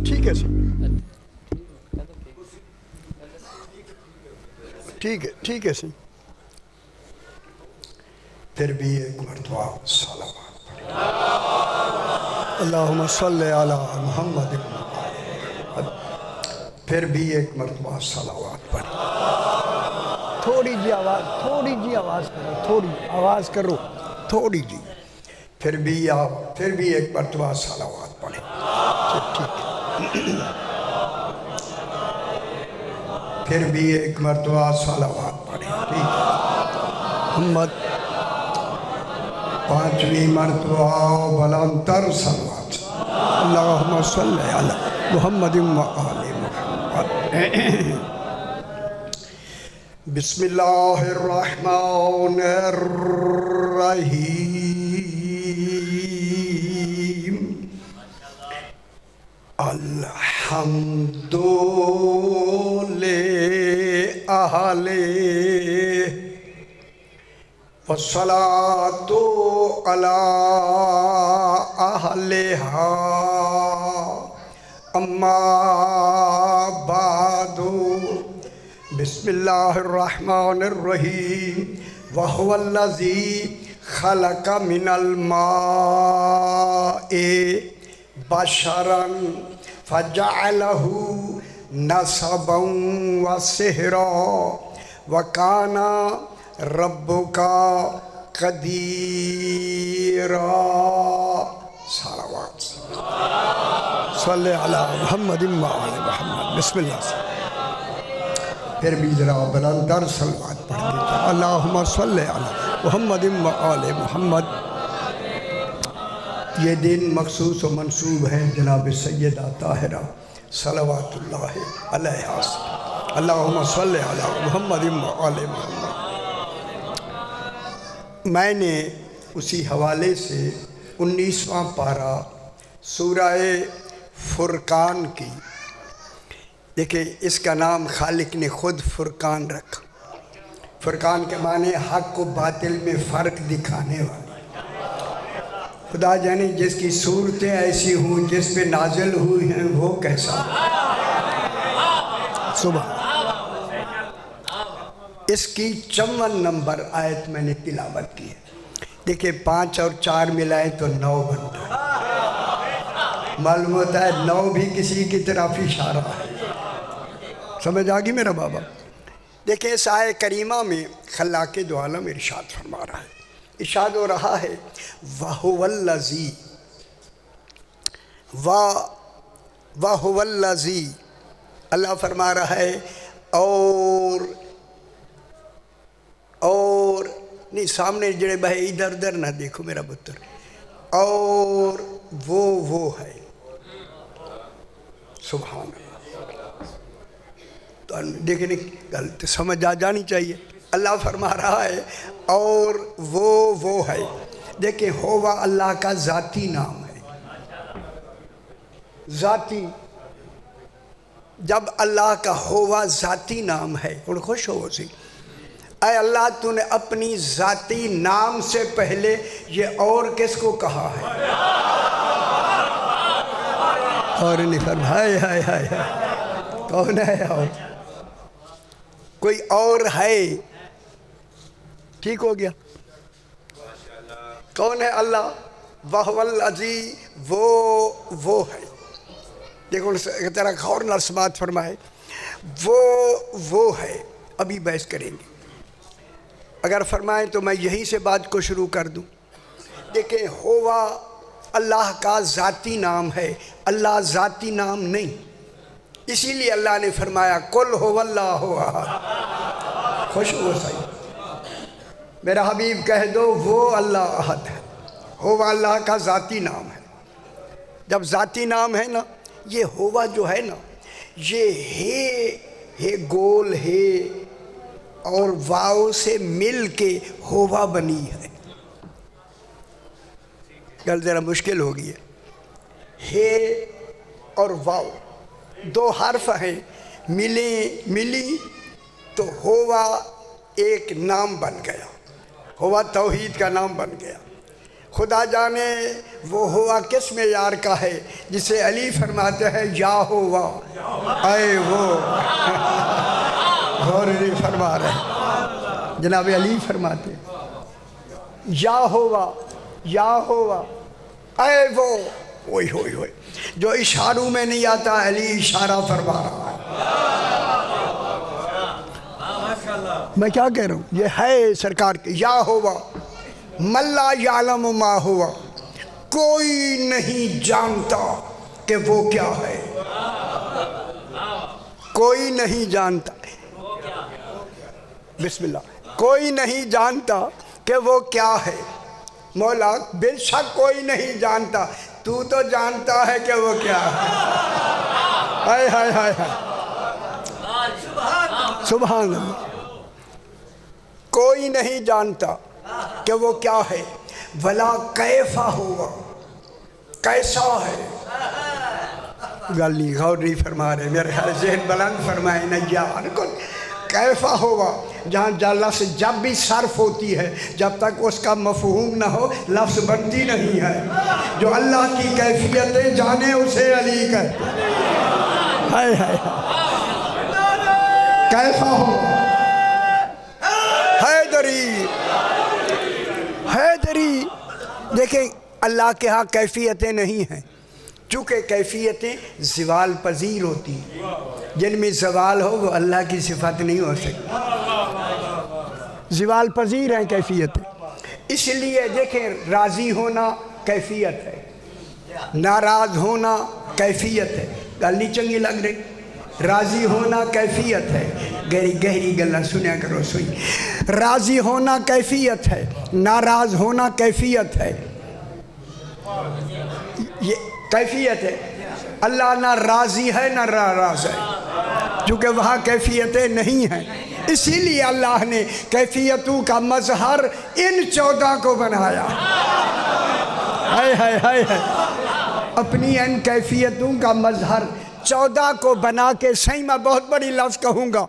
ٹھیک ہے سر، ٹھیک ہے سر. پھر بھی ایک مرتبہ صلوات پڑھیں. اللہم صلی علی محمد. پھر بھی ایک مرتبہ صلوات پڑھیں. تھوڑی جی آواز کرو، تھوڑی آواز کرو، تھوڑی جی. پھر بھی ایک مرتبہ صلوات پڑھیں. ٹھیک ہے. پھر بھی ایک مرتبہ صلوات پڑھیں. ٹھیک ہے. محمد پانچویں مرتبہ بلند تر صلوات. اللہم صلی علی محمد و آل محمد. بسم اللہ الرحمن الرحیم. الحمد للہ والصلاة علی اہلہا اما بعد. بسم اللہ الرحمن الرحیم. وہو الذی خلق من الماء بشرا فجعلہ نسبا وسحرا وکان ربک قدیرا. صلوات صلی علی محمد و آل محمد. بسم اللہ سے. پھر بھی ذرا بلندر صلوات پڑھ دیتا. اللہم صلی علی محمد و آل محمد. یہ دن مخصوص و منصوب ہیں جناب سیدہ طاہرہ صلوات اللہ علیہا. اللہم صلی علی محمد و آل محمد. میں نے اسی حوالے سے 19واں پارہ سورہ فرقان کی، دیکھیں اس کا نام خالق نے خود فرقان رکھا. فرقان کے معنی حق و باطل میں فرق دکھانے والی. خدا جانے جس کی صورتیں ایسی ہوں جس پہ نازل ہوئی ہیں وہ کیسا. صبح اس کی 54 نمبر آیت میں نے تلاوت کی ہے. دیکھیں 5 اور 4 ملائیں تو 9 بنتا ہے. معلوم ہوتا ہے 9 بھی کسی کی طرف اشارہ ہے. سمجھ آگی میرا بابا. دیکھیں اس آیت کریمہ میں خلاق دو عالم ارشاد فرما رہا ہے. ارشاد ہو رہا ہے وَهُوَ الَّذِي وَهُوَ الَّذِي. اللہ فرما رہا ہے اور نہیں سامنے جڑے بھائی ادھر ادھر نہ دیکھو میرا پتر. اور وہ ہے. سبحان اللہ. تو دیکھیں غلط سمجھ آ جانی چاہیے. اللہ فرما رہا ہے اور وہ ہے. دیکھیں ہوا اللہ کا ذاتی نام ہے. ذاتی. جب اللہ کا ہوا ذاتی نام ہے اور خوش ہو سی. اے اللہ تو نے اپنی ذاتی نام سے پہلے یہ اور کس کو کہا ہے؟ اور نہیں فرمایا کون ہے اور کوئی اور ہے. ٹھیک ہو گیا. کون ہے اللہ؟ وَهُوَ الَّذِي وہ ہے. دیکھو تیرا غور نرسمات فرمائے وہ ہے. ابھی بحث کریں گے. اگر فرمائیں تو میں یہیں سے بات کو شروع کر دوں. دیکھیں ہوا اللہ کا ذاتی نام ہے. اللہ ذاتی نام نہیں. اسی لیے اللہ نے فرمایا قُلْ هُوَ اللَّهُ احد. خوش ہو صحیح میرا حبیب کہہ دو وہ اللہ احد ہے. ہوا اللہ کا ذاتی نام ہے. جب ذاتی نام ہے نا یہ ہوا جو ہے نا یہ ہے گول ہے اور واو سے مل کے ہوا بنی ہے. گل ذرا مشکل ہو گئی ہے. ہے اور واو 2 حرف ہیں ملی تو ہوا ایک نام بن گیا. ہوا توحید کا نام بن گیا. خدا جانے وہ ہوا کس معیار کا ہے جسے علی فرماتے ہیں یا ہوا اے وہ غور نہیں فرما رہے جناب علی فرماتے ہیں یا ہوا اے وہ ہوئی ہوئی ہوئی جو اشاروں میں نہیں آتا علی اشارہ فرما رہا ہے میں کیا کہہ رہا ہوں یہ ہے سرکار کے یا ہوا من لا یعلم ما ہوا کوئی نہیں جانتا کہ وہ کیا ہے کوئی نہیں جانتا بسم اللہ کوئی نہیں جانتا کہ وہ کیا ہے مولا بے شک کوئی نہیں جانتا تو جانتا ہے کہ وہ کیا ہے ہائے ہائے ہائے سبحان اللہ کوئی نہیں جانتا کہ وہ کیا ہے ولا کیفا ہوا کیسا ہے گل نہیں غور نہیں فرما رہے میرے خیال ذہن بلند فرمائے نجار کو کیفا ہوا جہاں لفظ جب بھی صرف ہوتی ہے جب تک اس کا مفہوم نہ ہو لفظ بنتی نہیں ہے جو اللہ کی کیفیتیں جانے اسے علی کہتے ہائے ہائے کیفا ہوا حیدری دیکھیں اللہ کے ہاں کیفیتیں نہیں ہیں چونکہ کیفیتیں زوال پذیر ہوتی ہیں جن میں زوال ہو وہ اللہ کی صفت نہیں ہو سکتی زوال پذیر ہیں کیفیتیں اس لیے دیکھیں راضی ہونا کیفیت ہے ناراض ہونا کیفیت ہے گل نہیں چنگی لگ رہی راضی ہونا کیفیت ہے گہری گلہ سنیا کرو سوئی راضی ہونا کیفیت ہے ناراض ہونا کیفیت ہے یہ کیفیت ہے اللہ نہ راضی ہے نہ ناراض ہے چونکہ وہاں کیفیتیں نہیں ہیں اسی لیے اللہ نے کیفیتوں کا مظہر ان 14 کو بنایا ہائے اپنی ان کیفیتوں کا مظہر 14 کو بنا کے صحیح میں بہت بڑی لفظ کہوں گا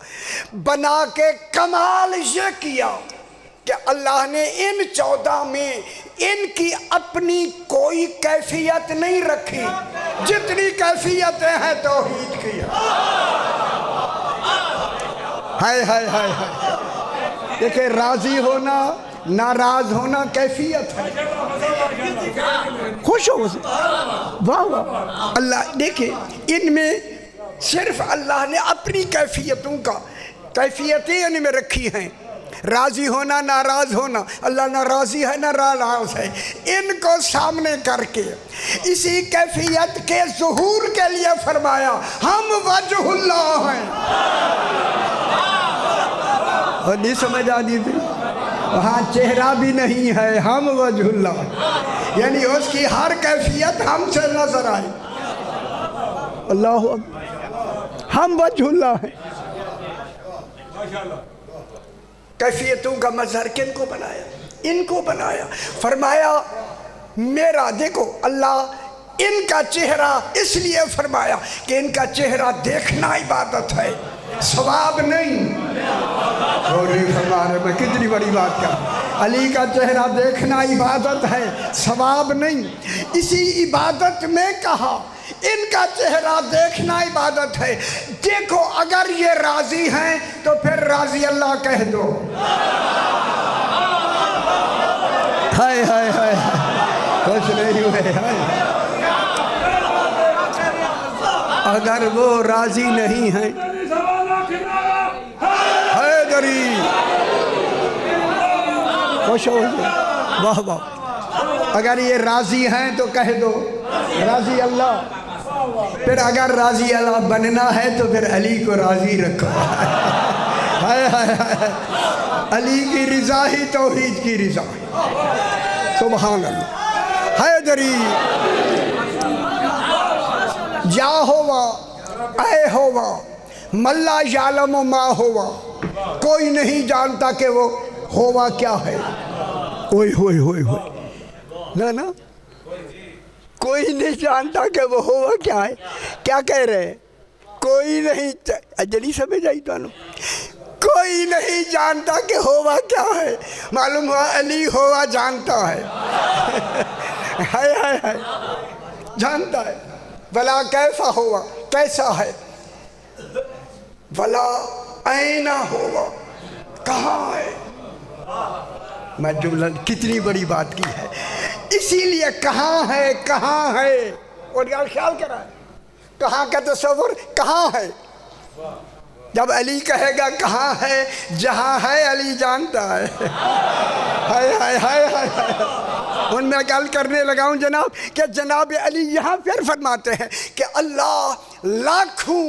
بنا کے کمال یہ کیا کہ اللہ نے ان 14 میں ان کی اپنی کوئی کیفیت نہیں رکھی جتنی کیفیتیں ہیں توحید کی ہائے دیکھیں راضی ہونا ناراض ہونا کیفیت ہے خوش ہو واہ واہ اللہ دیکھیں ان میں صرف اللہ نے اپنی کیفیتوں کا کیفیتیں ان میں رکھی ہیں راضی ہونا ناراض ہونا اللہ نہ راضی ہے نہ ناراض ہے ان کو سامنے کر کے اسی کیفیت کے ظہور کے لیے فرمایا ہم وجہ اللہ ہیں اور نہیں سمجھ آنی تھی وہاں چہرہ بھی نہیں ہے ہم وجہ اللہ یعنی اس کی ہر کیفیت ہم سے نظر آئی اللہ اکبر ہم وجہ اللہ ہیں کیفیتوں کا مظہر کن کو بنایا ان کو بنایا فرمایا میرا دیکھو اللہ ان کا چہرہ اس لیے فرمایا کہ ان کا چہرہ دیکھنا عبادت ہے ثواب نہیں اور نہیں فرما رہے میں کتنی بڑی بات کہا علی کا چہرہ دیکھنا عبادت ہے ثواب نہیں اسی عبادت میں کہا ان کا چہرہ دیکھنا عبادت ہے دیکھو اگر یہ راضی ہیں تو پھر راضی اللہ کہہ دو ہائے کچھ نہیں ہوئے اگر وہ راضی نہیں ہیں حیدری خوش ہو واہ واہ اگر یہ راضی ہیں تو کہہ دو راضی اللہ پھر اگر راضی اللہ بننا ہے تو پھر علی کو راضی رکھو علی کی رضا ہی توحید کی رضا سبحان اللہ حیدری یا ہوا اے ہوا من لا یعلم ما ہوا کوئی نہیں جانتا کہ وہ ہوا کیا ہے ہوئے نا کوئی نہیں جانتا کہ وہ ہوا کیا ہے کیا کہہ رہے ہیں کوئی نہیں اجلی سمجھ آئی تو کوئی کوئی نہیں جانتا کہ ہوا کیا ہے، معلوم ہوا علی ہوا جانتا ہے۔ ہائے ہائے ہائے، جانتا ہے۔ بلا کیسا ہوا، کیسا ہے، بلا اینا ہوا، کہاں ہے۔ میں جملہ کتنی بڑی بات کی ہے، اسی لیے کہاں ہے کہاں ہے، اور یار خیال کرائے کہاں کا تصور کہاں ہے۔ جب علی کہے گا کہاں ہے، جہاں ہے علی جانتا ہے۔ ہائے ہائے ہائے ہائے ہائے، ان میں گل کرنے لگا ہوں جناب کہ جناب علی یہاں پھر فرماتے ہیں کہ اللہ لاکھوں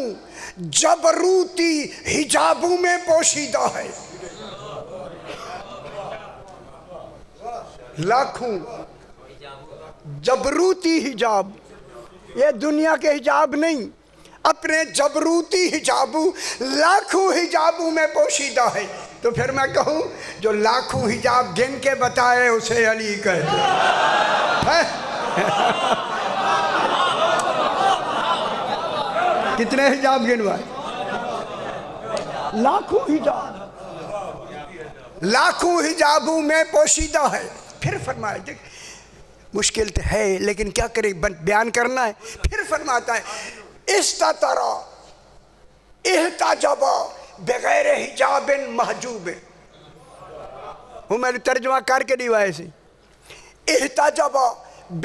جبروتی حجابوں میں پوشیدہ ہے، لاکھوں جبروتی حجاب، یہ دنیا کے حجاب نہیں، اپنے جبروتی حجابوں لاکھوں حجابوں میں پوشیدہ ہے۔ تو پھر میں کہوں جو لاکھوں حجاب گن کے بتائے اسے علی کہتے ہیں۔ کتنے حجاب گنوائے؟ لاکھوں حجاب، لاکھوں حجابوں میں پوشیدہ ہے۔ پھر فرمائے، دیکھ مشکل تو ہے لیکن کیا کرے، بیان کرنا ہے۔ پھر فرماتا ہے استترا احتجبا بغیر حجاب محجوب، وہ میں نے ترجمہ کر کے دیوا ایسے، احتجبا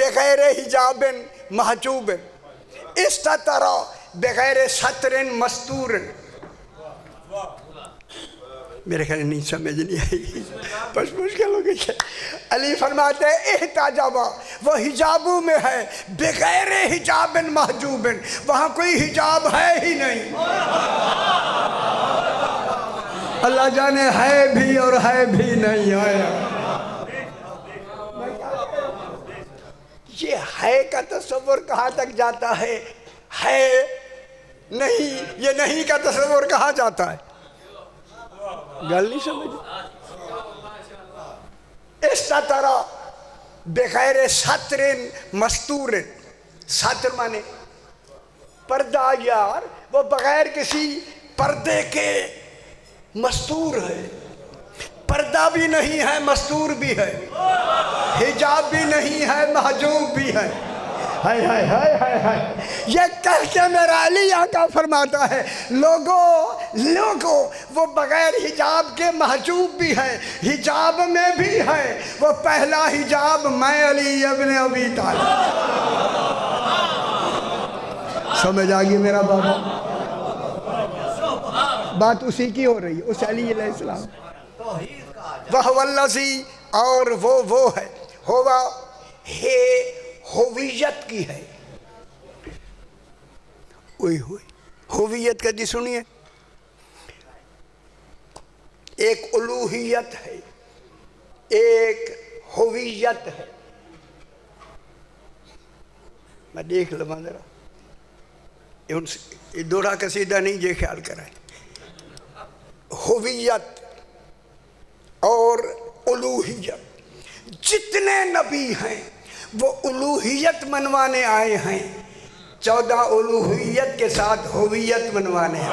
بغیر حجاب محجوب، استترا بغیر ستر مستور۔ میرے خیال نہیں سمجھ نہیں آئی، بس مشکل ہو گئی ہے۔ علی فرماتے ہیں احتجابا، وہ حجابوں میں ہے، بغیر حجاب محجوب، وہاں کوئی حجاب ہے ہی نہیں۔ اللہ جانے ہے بھی اور ہے بھی نہیں آیا۔ یہ ہے کا تصور کہاں تک جاتا ہے نہیں، یہ نہیں کا تصور کہاں جاتا ہے، گل نہیں سمجھ۔ استترا بغیر ستر مستور، ستر مانے پردہ، یار وہ بغیر کسی پردے کے مستور ہے، پردہ بھی نہیں ہے مستور بھی ہے، حجاب بھی نہیں ہے محجوب بھی ہے۔ ہائے ہائے ہائے ہائے ہائے، یہ کہہ کے میرا علی آقا فرماتا ہے لوگو وہ بغیر حجاب کے محجوب بھی ہے، حجاب میں بھی ہے، وہ پہلا حجاب میں علی ابن ابی طالب۔ سمجھ آگئی میرا بابا، بات اسی کی ہو رہی ہے، اس علی علیہ السلام۔ وَهُوَ الَّذِي، اور وہ ہے، ہوا ہے ہویت کی ہے، ہویت کا جی سنیے، ایک الوہیت ہے، ایک ہویت ہے۔ میں دیکھ لوں ذرا، یہ دوڑا قصیدہ نہیں، یہ خیال کرائیں۔ ہویت اور الوہیت، جتنے نبی ہیں وہ الوہیت منوانے آئے ہیں، 14 الوہیت کے ساتھ ہویت منوانے ہیں۔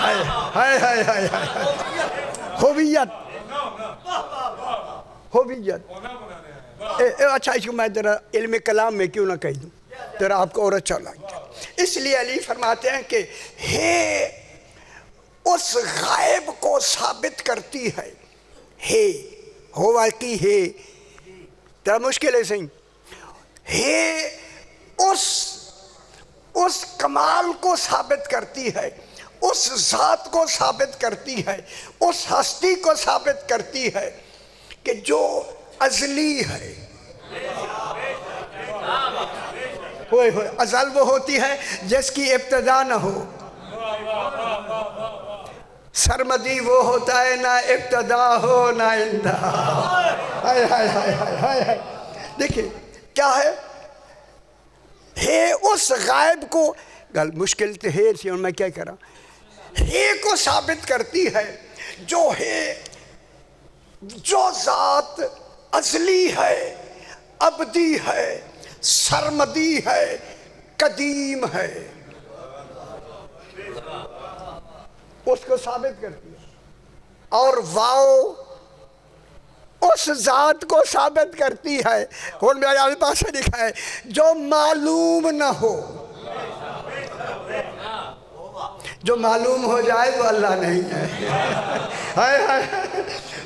ہائے ہائے ہائے ہائے ہائے، ہویت اچھا، اس کو میں ذرا علم کلام میں کیوں نہ کہہ دوں، ذرا آپ کو اور اچھا لگتا ہے۔ اس لیے علی فرماتے ہیں کہ ہے اس غائب کو ثابت کرتی ہے، ہوا کی ہے، ذرا مشکل ہے صحیح، ہے اس کمال کو ثابت کرتی ہے، اس ذات کو ثابت کرتی ہے، اس ہستی کو ثابت کرتی ہے کہ جو ازلی ہے۔ ازل وہ ہوتی ہے جس کی ابتدا نہ ہو، سرمدی وہ ہوتا ہے نہ ابتدا ہو نہ انتہا۔ ہائے ہائے ہائے ہائے ہائے، دیکھیں کیا ہے اس غائب کو، گل مشکل تو ہے سی، اور میں کیا کر رہا، ہے کو ثابت کرتی ہے جو ہے، جو ذات ازلی ہے، ابدی ہے، سرمدی ہے، قدیم ہے۔ اس کو ثابت کرتی ہے، اور واو اس ذات کو ثابت کرتی ہے، اور میرے پاس لکھا ہے جو معلوم نہ ہو، جو معلوم ہو جائے وہ اللہ نہیں ہے۔ ہائے ہائے،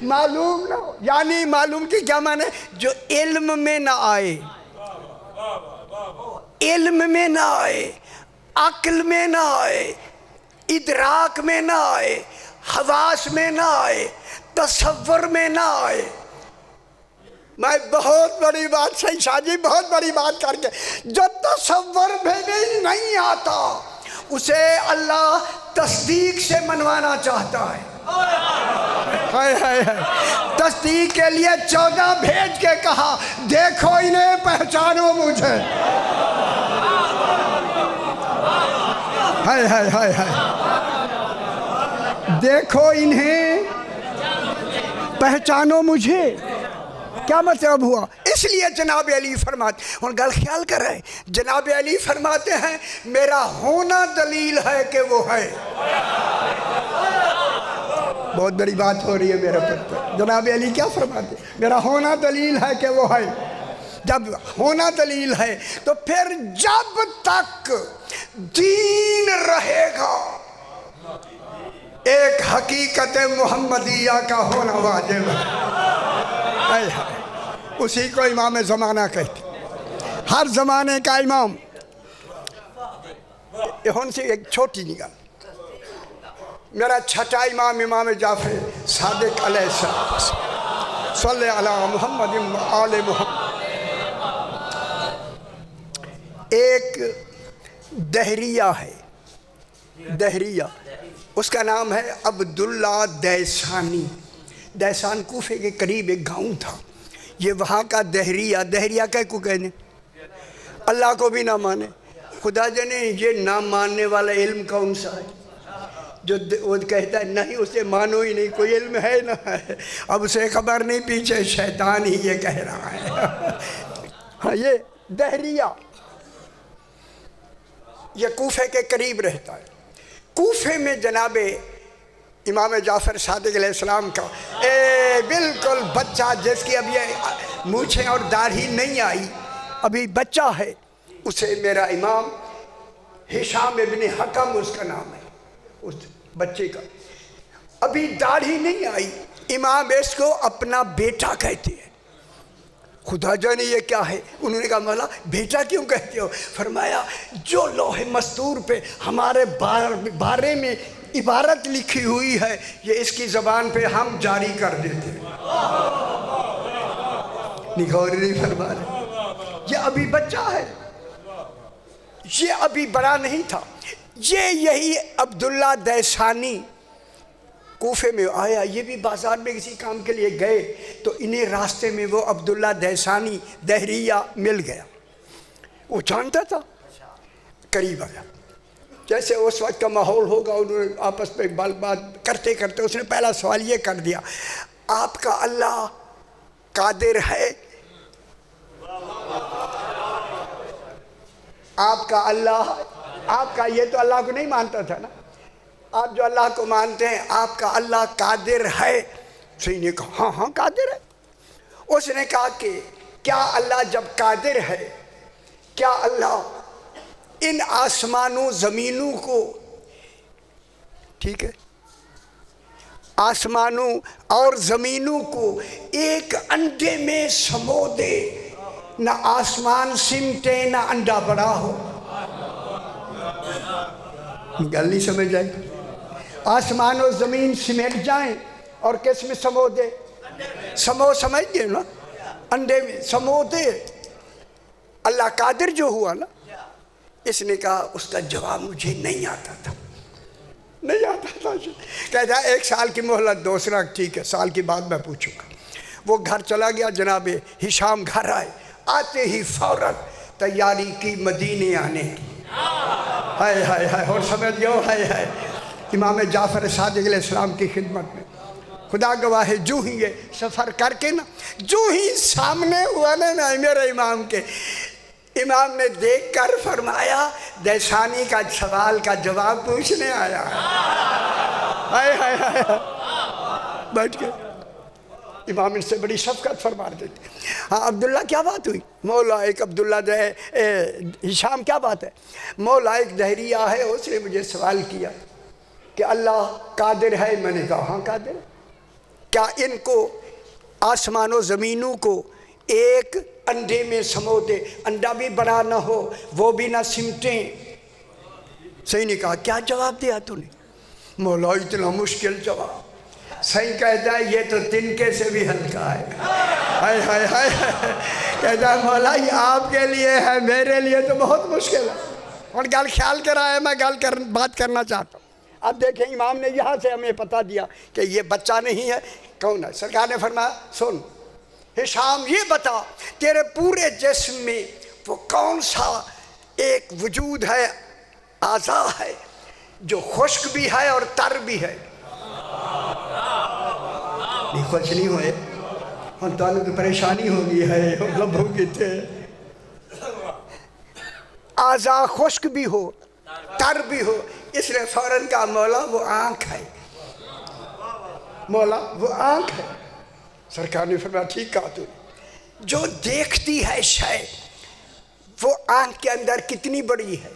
معلوم نہ ہو یعنی معلوم کی کیا معنی ہے؟ جو علم میں نہ آئے، علم میں نہ آئے، عقل میں نہ آئے، ادراک میں نہ آئے، حواس میں نہ آئے، تصور میں نہ آئے۔ میں بہت بڑی بات صحیح شاہ جی، بہت بڑی بات کر کے، جو تصور میں بھی نہیں آتا اسے اللہ تصدیق سے منوانا چاہتا ہے۔ ہائے ہائے ہائے، تصدیق کے لیے 14 بھیج کے کہا دیکھو انہیں پہچانو مجھے۔ ہائے ہائے ہائے ہائے، دیکھو انہیں پہچانو مجھے۔ کیا مطلب ہوا؟ اس لیے جناب علی فرماتے، اور گل خیال کر رہے ہیں، جناب علی فرماتے ہیں میرا ہونا دلیل ہے کہ وہ ہے۔ بہت بڑی بات ہو رہی ہے میرے پر۔ جناب علی کیا فرماتے ہیں؟ میرا ہونا دلیل ہے کہ وہ ہے۔ جب ہونا دلیل ہے تو پھر جب تک دین رہے گا ایک حقیقت محمدیہ کا ہونا واجب ہے۔ اسی کو امام زمانہ کہتے ہیں، ہر زمانے کا امام۔ یہاں سے ایک چھوٹی نگاہ، میرا چھٹا امام امام جعفر صادق علیہ السلام، صلی علی محمد آل محمد۔ ایک دہریہ ہے، دہریہ، اس کا نام ہے عبداللہ دیسانی۔ دیسان کوفے کے قریب ایک گاؤں تھا، یہ وہاں کا دہریہ۔ دہریہ کو کہنے اللہ کو بھی نہ مانے، خدا جانے یہ نہ ماننے والا علم کون سا ہے جو وہ کہتا ہے نہیں اسے مانو ہی نہیں، کوئی علم ہے نہ ہے، اب اسے خبر نہیں پیچھے شیطان ہی یہ کہہ رہا ہے۔ ہاں، یہ دہریہ یہ کوفے کے قریب رہتا ہے۔ کوفے میں جناب امام جعفر صادق علیہ السلام کا بالکل بچہ، جس کی اب یہ مونچھیں اور داڑھی نہیں آئی، ابھی بچہ ہے، اسے میرا امام ہشام ابن حکم اس کا نام ہے، اس بچے کا ابھی داڑھی نہیں آئی، امام اس کو اپنا بیٹا کہتے ہیں۔ خدا جانے یہ کیا ہے؟ انہوں نے کہا مولا بیٹا کیوں کہتے ہو؟ فرمایا جو لوح مستور پہ ہمارے بارے میں عبارت لکھی ہوئی ہے یہ اس کی زبان پہ ہم جاری کر دیتے ہیں۔ نگور نہیں فرما رہے، یہ ابھی بچہ ہے، یہ ابھی بڑا نہیں تھا۔ یہی عبداللہ دیسانی کوفے میں آیا، یہ بھی بازار میں کسی کام کے لیے گئے تو انہیں راستے میں وہ عبداللہ دیسانی دہریہ مل گیا۔ وہ جانتا تھا، قریب آیا، جیسے اس وقت کا ماحول ہوگا، انہوں نے آپس میں بات کرتے کرتے اس نے پہلا سوال یہ کر دیا، آپ کا اللہ قادر ہے؟ آپ کا اللہ، آپ کا یہ تو اللہ کو نہیں مانتا تھا نا، آپ جو اللہ کو مانتے ہیں آپ کا اللہ قادر ہے؟ صحیح نے کہا ہاں ہاں قادر ہے۔ اس نے کہا کہ کیا اللہ جب قادر ہے، کیا اللہ ان آسمانوں زمینوں کو، ٹھیک ہے، آسمانوں اور زمینوں کو ایک انڈے میں سمو دے، نہ آسمان سمٹے نہ انڈا بڑا ہو؟ گل نہیں سمجھ آئی؟ آسمان و زمین سمیٹ جائیں اور کس میں سمو دے؟ سمو سمجھ گئے نا، انڈے میں سمو دے۔ اللہ قادر جو ہوا نا، اس نے کہا اس کا جواب مجھے نہیں آتا تھا، نہیں آتا تھا۔ کہتا ہے 1 سال کی مہلت، دوسرا ٹھیک ہے سال کی بعد میں پوچھوں گا۔ وہ گھر چلا گیا، جناب ہشام گھر آئے، آتے ہی فوراً تیاری کی مدینے آنے کی۔ ہائے ہائے ہائے، اور سمجھ گئے، ہائے ہائے، امام جعفر صادق علیہ السلام کی خدمت میں خدا گواہ ہے، جو ہی یہ سفر کر کے نا، جو ہی سامنے ہوا نا میرے امام کے، امام نے دیکھ کر فرمایا دیسانی کا سوال کا جواب پوچھنے آیا ہے۔ ہائے ہائے ہائے، بیٹھ گئے۔ امام ان سے بڑی شفقت فرما دیتے۔ ہاں عبداللہ کیا بات ہوئی؟ مولا ایک عبداللہ جو ہے ہشام کیا بات ہے؟ مولا ایک دہریہ ہے، اس نے مجھے سوال کیا کہ اللہ قادر ہے؟ میں نے کہا ہاں قادر ہے۔ کیا ان کو آسمان و زمینوں کو ایک انڈے میں سمو دے، انڈا بھی بڑا نہ ہو وہ بھی نہ سمٹیں؟ صحیح نے کہا کیا جواب دیا تو نے؟ مولا اتنا مشکل جواب۔ صحیح کہتا ہے یہ تو تنکے سے بھی ہلکا ہے۔ ہائے ہائے ہائے، کہتا ہے مولا یہ آپ کے لیے ہے، میرے لیے تو بہت مشکل ہے۔ اور گل خیال کرا ہے، میں بات کرنا چاہتا ہوں۔ اب دیکھیں امام نے یہاں سے ہمیں پتا دیا کہ یہ بچہ نہیں ہے، کون ہے؟ سرکار نے فرمایا سن ہشام یہ بتا تیرے پورے جسم میں وہ کون سا ایک وجود ہے، اعضاء ہے جو خشک بھی ہے اور تر بھی ہے؟ نہیں خوش نہیں ہوئے، ہم تو پریشانی ہو گئی ہے، ہم لب ہو گئے تھے۔ اعضاء خشک بھی ہو تر بھی ہو، اس نے فوراً کہا مولا وہ آنکھ ہے، مولا وہ آنکھ ہے۔ سرکار نے فرمایا ٹھیک کہا تو، جو دیکھتی ہے شے وہ آنکھ کے اندر کتنی بڑی ہے؟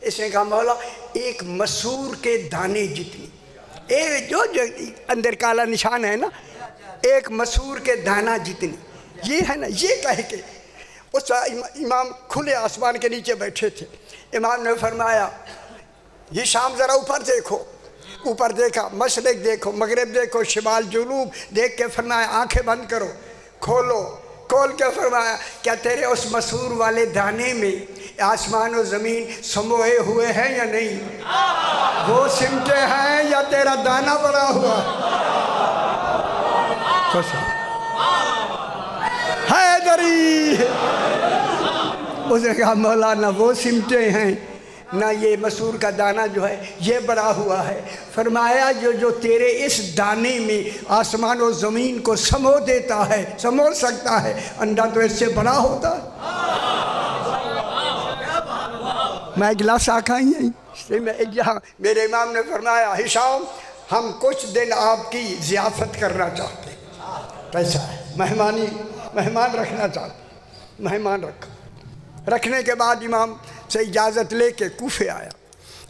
اس نے کہا مولا ایک مسور کے دانے جتنی، جو اندر کالا نشان ہے نا، ایک مسور کے دانہ جتنی، یہ ہے نا۔ یہ کہہ کے اس امام کھلے آسمان کے نیچے بیٹھے تھے، امام نے فرمایا یہ شام ذرا اوپر دیکھو۔ اوپر دیکھا، مشرق دیکھو، مغرب دیکھو، شمال جنوب دیکھ کے فرمایا آنکھیں بند کرو، کھولو۔ کھول کے فرمایا کیا تیرے اس مسور والے دانے میں آسمان و زمین سموئے ہوئے ہیں یا نہیں؟ وہ سمٹے ہیں یا تیرا دانہ بڑا ہوا؟ حیدری، اس نے کہا مولانا وہ سمٹے ہیں نہ یہ مسور کا دانہ جو ہے یہ بڑا ہوا ہے۔ فرمایا جو تیرے اس دانے میں آسمان و زمین کو سمو دیتا ہے، سمو سکتا ہے، انڈا تو اس سے بڑا ہوتا ہے۔ میں گلاس آکھائی ہیں، میرے امام نے فرمایا ہشام ہم کچھ دن آپ کی ضیافت کرنا چاہتے ہیں، کیسا ہے؟ مہمان رکھنا چاہتے، مہمان رکھنے کے بعد امام سے اجازت لے کے کوفے آیا۔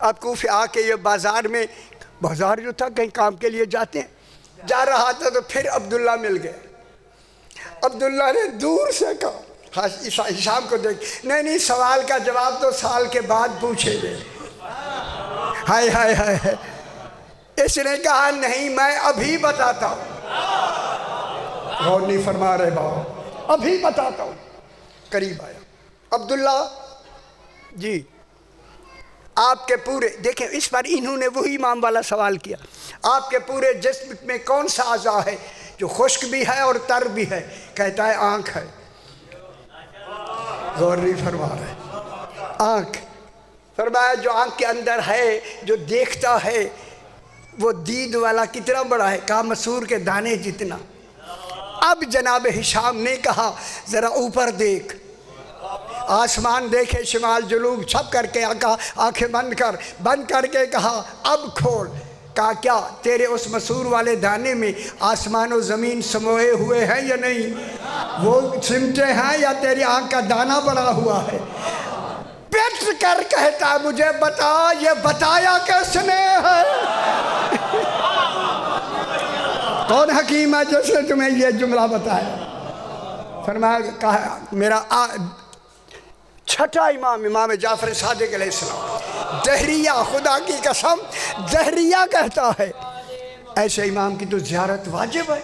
اب کوفے آ کے یہ بازار جو تھا کہیں کام کے لیے جاتے ہیں، جا رہا تھا تو پھر عبداللہ مل گئے۔ عبداللہ نے دور سے کہا ہشام کو دیکھ، نہیں سوال کا جواب تو سال کے بعد پوچھے گے۔ ہائے ہائے ہائے، اس نے کہا نہیں میں ابھی بتاتا ہوں۔ غور نہیں فرما رہے بابا، ابھی بتاتا ہوں۔ قریب آیا عبداللہ جی، آپ کے پورے دیکھیں اس پر انہوں نے وہی امام والا سوال کیا، آپ کے پورے جسم میں کون سا اعضاء ہے جو خشک بھی ہے اور تر بھی ہے؟ کہتا ہے آنکھ ہے۔ غور نہیں فرما رہے، آنکھ۔ فرمایا جو آنکھ کے اندر ہے جو دیکھتا ہے وہ دید والا کتنا بڑا ہے؟ کہا مسور کے دانے جتنا۔ اب جناب ہشام نے کہا ذرا اوپر دیکھ، آسمان دیکھے، شمال جنوب چھپ کر کے کہا آنکھیں بند کر کے کہا اب کھول۔ کہا کیا تیرے اس مسور والے دانے میں آسمان و زمین سموئے ہوئے ہیں یا نہیں؟ وہ سمٹے ہیں یا تیری آنکھ کا دانہ بڑا ہوا ہے؟ پیٹ کر کہتا مجھے بتا، یہ بتایا کس نے ہے؟ کون حکیم ہے جس نے تمہیں یہ جملہ بتایا؟ فرمایا کہا میرا چھٹا امام جعفر صادق علیہ السلام، دہریہ، خدا کی قسم دہریہ کہتا ہے ایسے امام کی تو زیارت واجب ہے،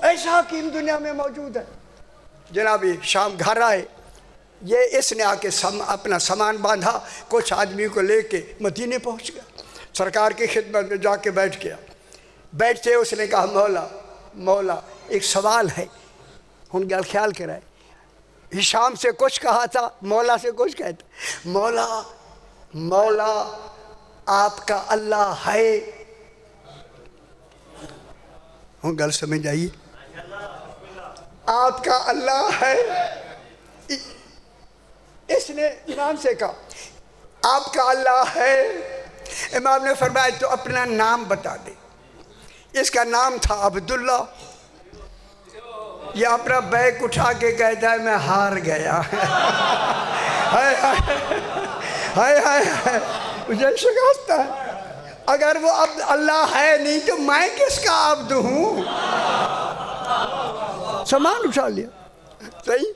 ایسا حکیم دنیا میں موجود ہے۔ جناب شام گھر آئے، یہ اس نے آ کے اپنا سامان باندھا، کچھ آدمی کو لے کے مدینے پہنچ گیا، سرکار کی خدمت میں جا کے بیٹھ گیا۔ بیٹھتے اس نے کہا مولا ایک سوال ہے، ہن گل خیال کرائے، ہشام سے کچھ کہا تھا، مولا سے کچھ کہتا، مولا آپ کا اللہ ہے؟ ہن گل سمجھ آئیے، آپ کا اللہ ہے؟ اس نے امام سے کہا آپ کا اللہ ہے؟ امام نے فرمایا تو اپنا نام بتا دے. اس کا نام تھا عبداللہ. یہ اپنا بیگ اٹھا کے کہتا ہے میں ہار گیا. ہائے ہائے ہائے ہائے مجھے شکست ہے. اگر وہ عبد اللہ ہے نہیں تو میں کس کا عبد ہوں؟ سامان اٹھا لیا. صحیح،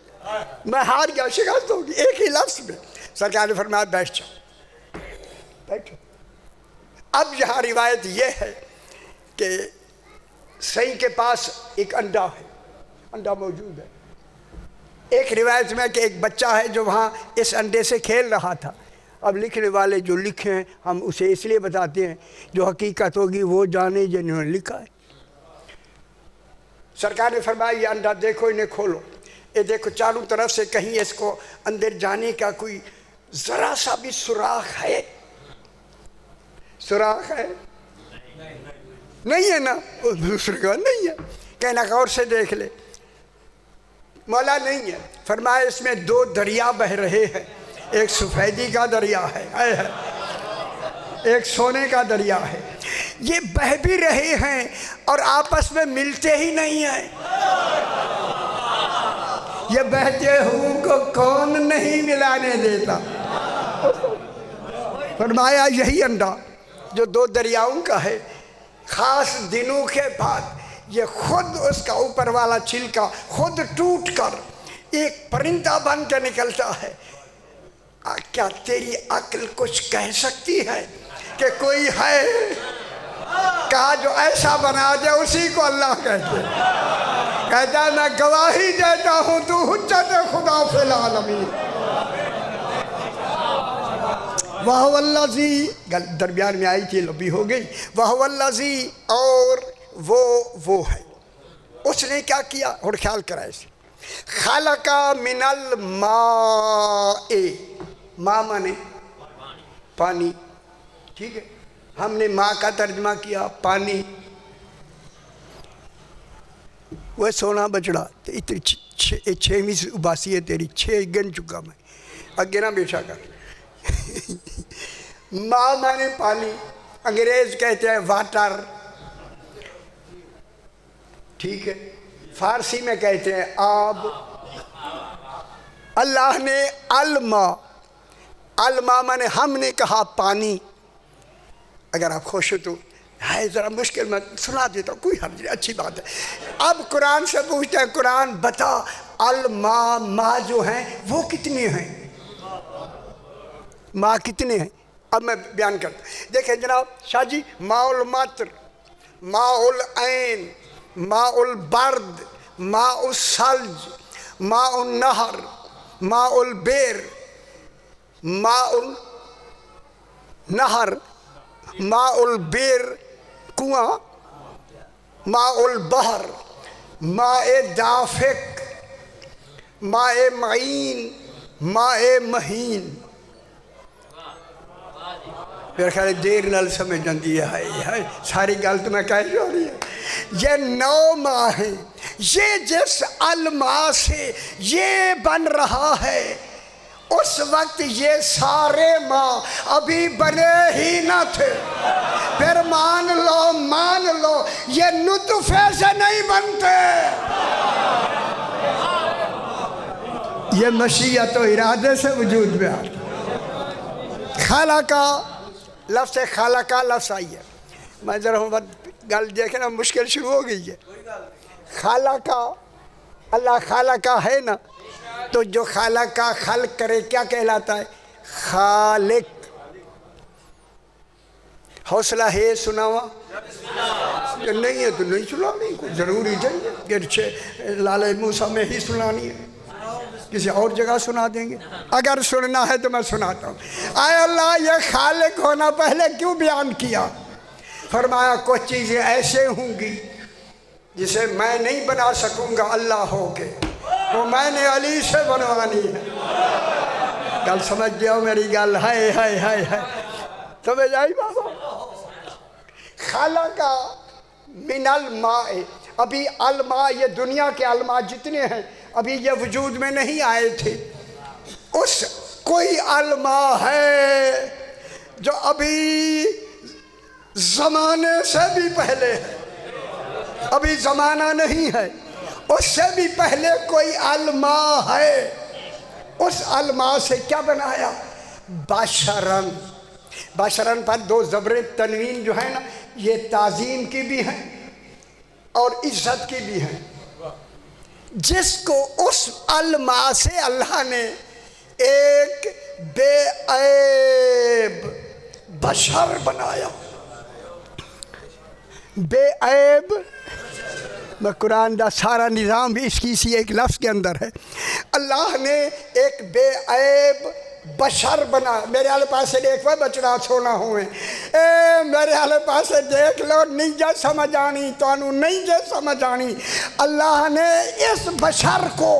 میں ہار گیا، شکست ہوگی ایک ہی لفظ میں. سرکار نے فرمایا بیٹھ جاؤ بیٹھو. اب یہاں روایت یہ ہے کہ صحیح کے پاس ایک انڈا ہے، انڈا موجود ہے. ایک روایت میں کہ ایک بچہ ہے جو وہاں اس انڈے سے کھیل رہا تھا. اب لکھنے والے جو لکھے ہیں ہم اسے اس لیے بتاتے ہیں، جو حقیقت ہوگی وہ جانے جنہوں نے لکھا ہے. سرکار نے فرمایا یہ انڈا دیکھو، انہیں کھولو. یہ دیکھو چاروں طرف سے کہیں اس کو اندر جانے کا کوئی ذرا سا بھی سوراخ ہے؟ سوراخ ہے؟ نہیں ہے نا. دوسرے کا نہیں ہے. کہنا غور سے دیکھ لے. مولا نہیں ہے. فرمایا اس میں دو دریا بہ رہے ہیں، ایک سفیدی کا دریا ہے، ایک سونے کا دریا ہے. یہ بہ بھی رہے ہیں اور آپس میں ملتے ہی نہیں ہیں. یہ بہتے ہوں کو کون نہیں ملانے دیتا. فرمایا یہی انڈا جو دو دریاؤں کا ہے، خاص دنوں کے بعد یہ خود اس کا اوپر والا چھلکا خود ٹوٹ کر ایک پرندہ بن کے نکلتا ہے. کیا تیری عقل کچھ کہہ سکتی ہے کہ کوئی ہے؟ کہا جو ایسا بنا دے اسی کو اللہ کہتے. کہتا ہے میں گواہی دیتا ہوں تو حجت خدا فی العالمین. وَهُوَ الَّذِي درمیان میں آئی تھی لمبی ہو گئی. وَهُوَ الَّذِي اور وہ ہے. اس نے کیا کیا اور خیال کرا اسے. خلق من الماء، ماء مانے پانی. ٹھیک ہے، ہم نے ماء کا ترجمہ کیا پانی. وہ سونا بچڑا چھویں اباسی ہے تیری، 6 گن چکا میں، اگے نہ بیٹھا کر. ماء مانے پانی، انگریز کہتے ہیں واٹر. ٹھیک ہے، فارسی میں کہتے ہیں آب. اللہ نے الماء، الماء مانے ہم نے کہا پانی. اگر آپ خوش ہو تو ہے ذرا مشکل میں سنا دیتا ہوں، کوئی حرج نہیں، اچھی بات ہے. اب قرآن سے پوچھتے ہیں قرآن بتا الماء، ماء جو ہیں وہ کتنے ہیں؟ ماء کتنے ہیں؟ اب میں بیان کرتا ہوں. دیکھیں جناب شاہ جی، ماء المطر، ماء العین، ماء البرد، ماء الثلج، ماء النہر، ماء البیر، ماء النہر، ماء البیر کنواں، ماء البحر، ماء دافق، ماء معین، ماء مہین. میرے خیال دیر نال سمجھ جاندی ہے، ساری گل تو میں کہہ جو رہی ہے. یہ 9 ماء ہیں. یہ جس الماء سے یہ بن رہا ہے اس وقت یہ سارے ماء ابھی بنے ہی نہ تھے. پھر مان لو یہ نطفے سے نہیں بنتے. یہ مشیت و ارادے سے وجود میں آتا. خالقہ لفظ خالقہ لفظ آئی ہے. میں ذرا گل دیکھنا مشکل شروع ہو گئی ہے. خالقہ، اللہ خالقہ ہے نا، تو جو خالقہ خلق کرے کیا کہلاتا ہے؟ خالق. حوصلہ ہے سناوا؟ نہیں ہے تو نہیں سنانی، کوئی ضروری چاہیے کہ لالے موسیٰ میں ہی سنانی ہے، کسی اور جگہ سنا دیں گے. اگر سننا ہے تو میں سناتا ہوں. اے اللہ یہ خالق ہونا پہلے کیوں بیان کیا؟ فرمایا کچھ چیزیں ایسے ہوں گی جسے میں نہیں بنا سکوں گا اللہ ہو کے، وہ میں نے علی سے بنوانی ہے. گل سمجھ جاؤ میری گل. ہائے ہائے ہائے ہائے، سمجھ آئی بابا؟ خالقہ من الماء. ابھی الماء، یہ دنیا کے الماء جتنے ہیں ابھی یہ وجود میں نہیں آئے تھے. اس کوئی الماء ہے جو ابھی زمانے سے بھی پہلے ہے، ابھی زمانہ نہیں ہے، اس سے بھی پہلے کوئی علماء ہے، اس علماء سے کیا بنایا؟ بشرن۔ بشرن پر دو زبر تنوین جو ہے نا، یہ تعظیم کی بھی ہیں اور عزت کی بھی ہیں۔ جس کو اس علماء سے اللہ نے ایک بے عیب بشر بنایا، بے عیب، میں قرآن دا سارا نظام بھی اس کی اسی ایک لفظ کے اندر ہے۔ اللہ نے ایک بے عیب بشر بنا۔ میرے آلے پاس سے دیکھ وہ بچڑا سونا ہوئے، اے میرے آلے پاس سے دیکھ لو، نہیں جا سمجھ آنی تو انو نہیں جا سمجھ آنی۔ اللہ نے اس بشر کو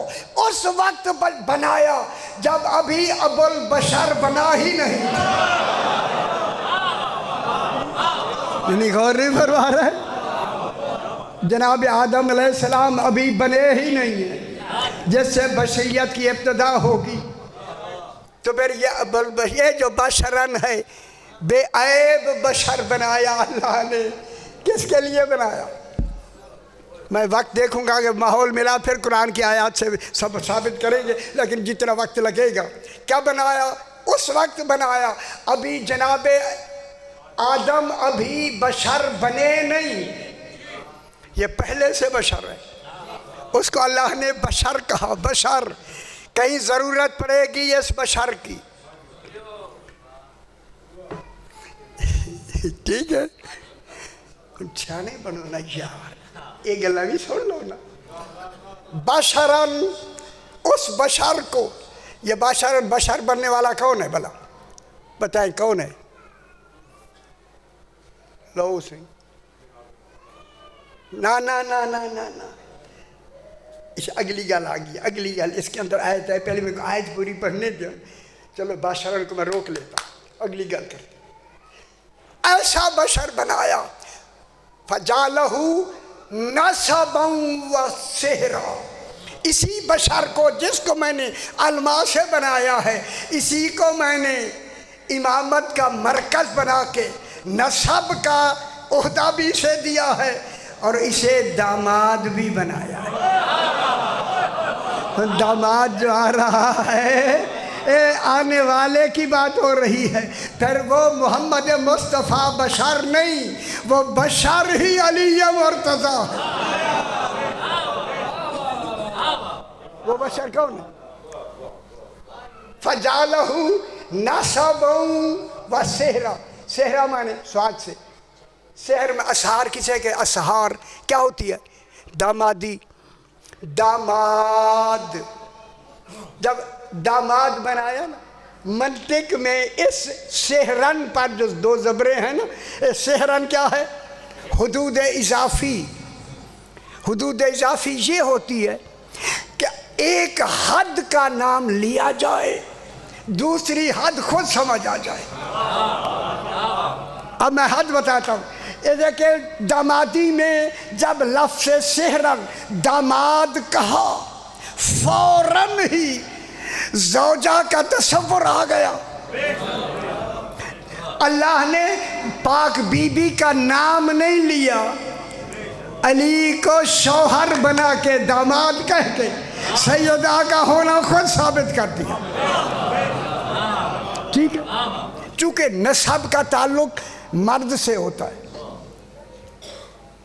اس وقت بنایا جب ابھی ابو البشر بنا ہی نہیں، یعنی غور نہیں فرما رہے، جناب آدم علیہ السلام ابھی بنے ہی نہیں ہیں، جس سے بشریت کی ابتدا ہوگی۔ تو پھر یہ جو بشرن ہے، بے عیب بشر بنایا اللہ نے، کس کے لیے بنایا؟ میں وقت دیکھوں گا کہ ماحول ملا پھر قرآن کی آیات سے سب ثابت کریں گے، لیکن جتنا وقت لگے گا۔ کیا بنایا؟ اس وقت بنایا ابھی جناب آدم ابھی بشر بنے نہیں، یہ پہلے سے بشر ہے، اس کو اللہ نے بشر کہا۔ بشر، کہیں ضرورت پڑے گی اس بشر کی، ٹھیک ہے؟ چھانے بنو نا یار، ایک گلہ بھی سن لو نا۔ بشرن، اس بشر کو، یہ بشر بننے والا کون ہے بھلا؟ بتائیں کون ہے؟ لو سنگھ؟ نا نا نا نا نا نا، اس اگلی گل آ گئی، اگلی گل اس کے اندر آیت ہے، پہلے میں آیت پوری پڑھنے دیں، چلو بشرن کو میں روک لیتا ہوں، اگلی گل کرتے۔ ایسا بشر بنایا، فجعلہ نسبا و سحرا، اسی بشر کو جس کو میں نے علماء سے بنایا ہے، اسی کو میں نے امامت کا مرکز بنا کے نسب کا عہدہ بھی اسے دیا ہے اور اسے داماد بھی بنایا ہے۔ داماد جو آ رہا ہے، آنے والے کی بات ہو رہی ہے، پھر وہ محمد مصطفیٰ بشر نہیں، وہ بشر ہی علی مرتضیٰ ہے۔ وہ بشر کون ہے؟ فجعلہ نسبا و سحرا، سحرا مانے سواد سے، سحر میں اسحار کسے کہ اسحار کیا ہوتی ہے؟ دامادی، داماد۔ جب داماد بنایا نا، منطق میں اس سحرن پر جو دو زبریں ہیں نا، سحرن کیا ہے؟ حدود اضافی۔ حدود اضافی یہ ہوتی ہے کہ ایک حد کا نام لیا جائے، دوسری حد خود سمجھ آ جائے۔ اب میں حد بتاتا ہوں، یہ دیکھیں دامادی میں جب لفظ سحرن داماد کہا، فوراً ہی زوجہ کا تصور آ گیا۔ اللہ نے پاک بی بی کا نام نہیں لیا، علی کو شوہر بنا کے داماد کہہ کے سیدہ کا ہونا خود ثابت کر دیا، ٹھیک ہے؟ چونکہ نسب کا تعلق مرد سے ہوتا ہے،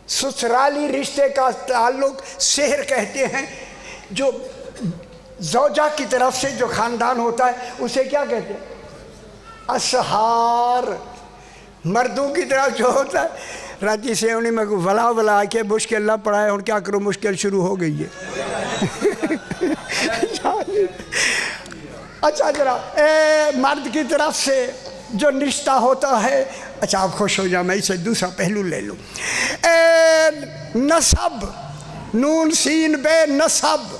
سسرالی رشتے کا تعلق سحر کہتے ہیں، جو زوجہ کی طرف سے جو خاندان ہوتا ہے اسے کیا کہتے ہیں؟ اسحار۔ مردوں کی طرف جو ہوتا ہے، راتی سے انہیں میں ولا ولا کے مشکل نہ پڑا ہے، اور کیا کروں مشکل شروع ہو گئی ہے۔ اچھا ذرا مرد کی طرف سے جو رشتہ ہوتا ہے، اچھا آپ خوش ہو جاؤ، میں اسے دوسرا پہلو لے لوں۔ نسب، نون سین بے، نسب،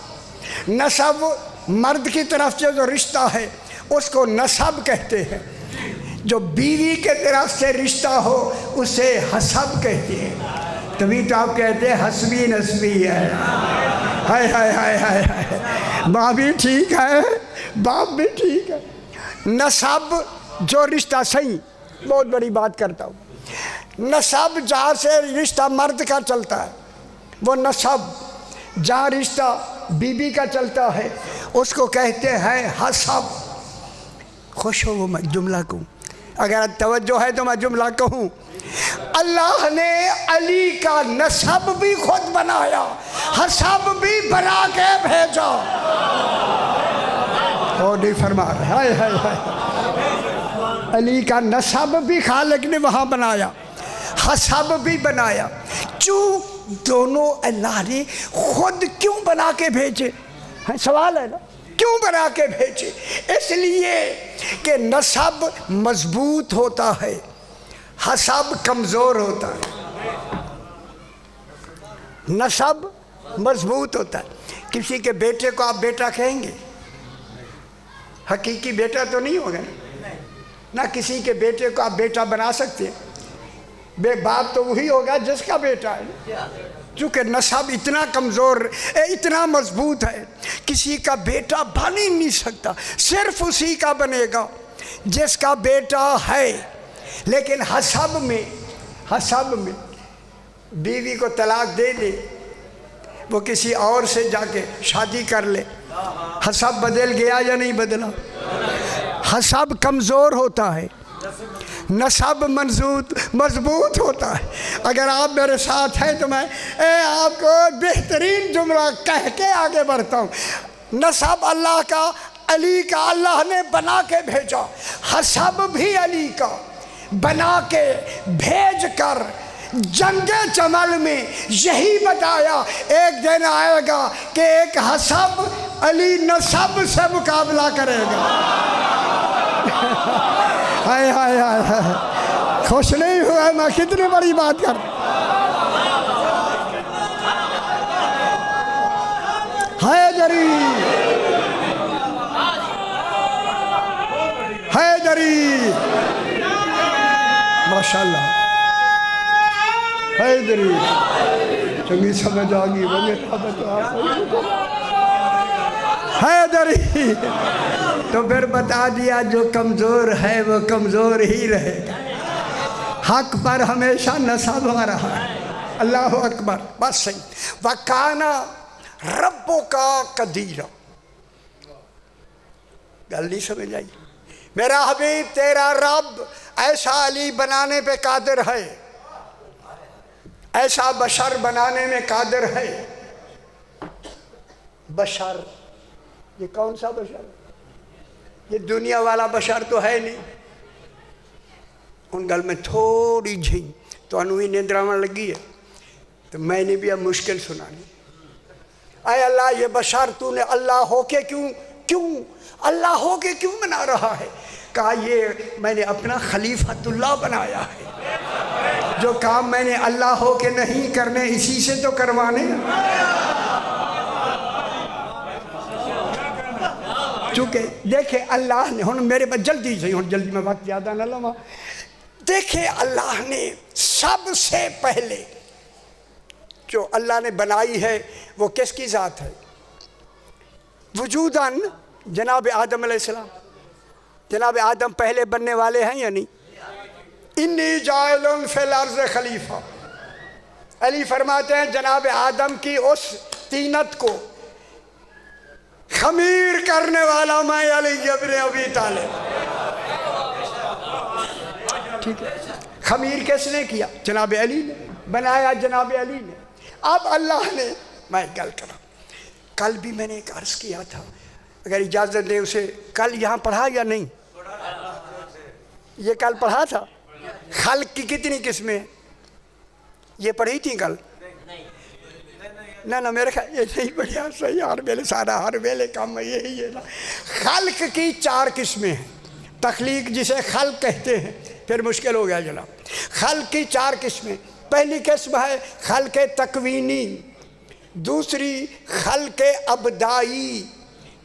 نسب مرد کی طرف سے جو رشتہ ہے اس کو نسب کہتے ہیں، جو بیوی کے طرف سے رشتہ ہو اسے حسب کہتے ہیں۔ تبھی تو آپ کہتے ہیں حسبی نسبی ہے، ہائے ہائے ہائے ہائے ہائے، ماں بھی ٹھیک ہے باپ بھی ٹھیک ہے۔ نسب جو رشتہ صحیح، بہت بڑی بات کرتا ہوں. نسب جہاں سے رشتہ مرد کا چلتا ہے وہ نسب، جہاں رشتہ بیوی کا چلتا ہے اس کو کہتے ہیں حسب. خوش ہو وہ میں جملہ کہوں، اگر توجہ ہے تو میں جملہ کہوں. اللہ نے علی کا نسب بھی خود بنایا، حسب بھی بنا کے بھیجا. اور نہیں فرما رہے، ہائے ہائے ہائے. علی کا نسب بھی خالق نے وہاں بنایا، حسب بھی بنایا. کیوں دونوں اللہ نے خود کیوں بنا کے بھیجے؟ سوال ہے نا، کیوں بنا کے بھیجے؟ اس لیے کہ نسب مضبوط ہوتا ہے، حسب کمزور ہوتا ہے. نسب مضبوط ہوتا ہے. کسی کے بیٹے کو آپ بیٹا کہیں گے؟ حقیقی بیٹا تو نہیں ہوگا نہ کسی کے بیٹے کو آپ بیٹا بنا سکتے ہیں. بے باپ تو وہی ہوگا جس کا بیٹا ہے. چونکہ نسب اتنا کمزور، اتنا مضبوط ہے، کسی کا بیٹا بن ہی نہیں سکتا، صرف اسی کا بنے گا جس کا بیٹا ہے. لیکن حسب میں بیوی کو طلاق دے دے، وہ کسی اور سے جا کے شادی کر لے، حسب بدل گیا یا نہیں بدلا؟ حسب کمزور ہوتا ہے، نسب مضبوط ہوتا ہے. اگر آپ میرے ساتھ ہیں تو میں آپ کو بہترین جملہ کہہ کے آگے بڑھتا ہوں. نسب اللہ کا، علی کا اللہ نے بنا کے بھیجا، حسب بھی علی کا بنا کے بھیج کر جنگ جمل میں یہی بتایا ایک دن آئے گا کہ ایک حسب علی نسب سے مقابلہ کرے گا. ہائے ہائے ہائے، خوش نہیں ہوا میں کتنی بڑی بات کر. حیدری حیدری ماشاءاللہ، حیدری چنگی سمجھ آگی حیدری. تو پھر بتا دیا جو کمزور ہے وہ کمزور ہی رہے گا، حق پر ہمیشہ نسب آ رہا ہے. اللہ اکبر. بس صحیح. وَكَانَ رَبُّكَ قَدِيرًا. گل نہیں سمجھ آئی؟ میرا حبیب تیرا رب ایسا علی بنانے پہ قادر ہے، ایسا بشر بنانے میں قادر ہے. بشر، یہ کون سا بشر؟ یہ دنیا والا بشر تو ہے نہیں. ان گل میں تھوڑی جھیں تو انوی نیندرامن لگی ہے تو میں نے بھی اب مشکل سنانی. اے اللہ یہ بشر تو نے اللہ ہو کے کیوں اللہ ہو کے کیوں بنا رہا ہے؟ کہا یہ میں نے اپنا خلیفۃ اللہ بنایا ہے، جو کام میں نے اللہ ہو کے نہیں کرنے اسی سے تو کروانے. چونکہ دیکھیں اللہ نے ہن میرے پاس جلدی سے جلدی میں وقت زیادہ نہ لوں. دیکھیں اللہ نے سب سے پہلے جو اللہ نے بنائی ہے وہ کس کی ذات ہے؟ وجوداً جناب آدم علیہ السلام. جناب آدم پہلے بننے والے ہیں یا نہیں؟ انی جاعل فی الارض خلیفہ. علی فرماتے ہیں جناب آدم کی اس طینت کو خمیر کرنے والا میں علی ابن ابی طالب. ٹھیک ہے، خمیر کس نے کیا؟ جناب علی نے بنایا، جناب علی نے. اب اللہ نے، میں گل کروں، کل بھی میں نے ایک عرض کیا تھا، اگر اجازت دے اسے کل یہاں پڑھا یا نہیں؟ یہ کل پڑھا تھا. خلق کی کتنی قسمیں ہیں؟ یہ پڑھی تھی کل؟ نہ میرے خیال یہ نہیں پڑھیا. صحیح، ہر ویلے سارا ہر ویلے کام یہی ہے نا. خلق کی 4 قسمیں ہیں. تخلیق جسے خلق کہتے ہیں، پھر مشکل ہو گیا جناب. خلق کی 4 قسمیں. پہلی قسم ہے خلق تکوینی، دوسری خلق ابدائی،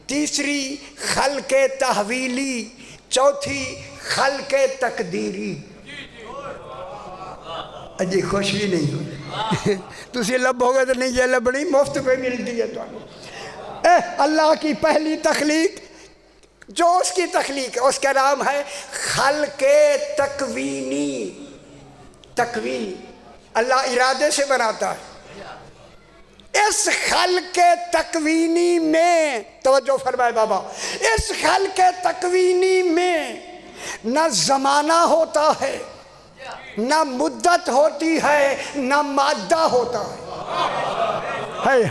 تیسری خلق تحویلی، چوتھی خلق تقدیری. اجی خوش بھی نہیں ہوئی تسی لب ہو گئے تو نہیں، یہ لبنی مفت پہ ملتی ہے تو. اللہ کی پہلی تخلیق جو اس کی تخلیق ہے، اس کا نام ہے خلق تکوینی۔ تکوینی اللہ ارادے سے بناتا ہے۔ اس خلق تکوینی میں توجہ فرمائے بابا، اس خلق تکوینی میں نہ زمانہ ہوتا ہے، نہ مدت ہوتی ہے، نہ مادہ ہوتا ہے۔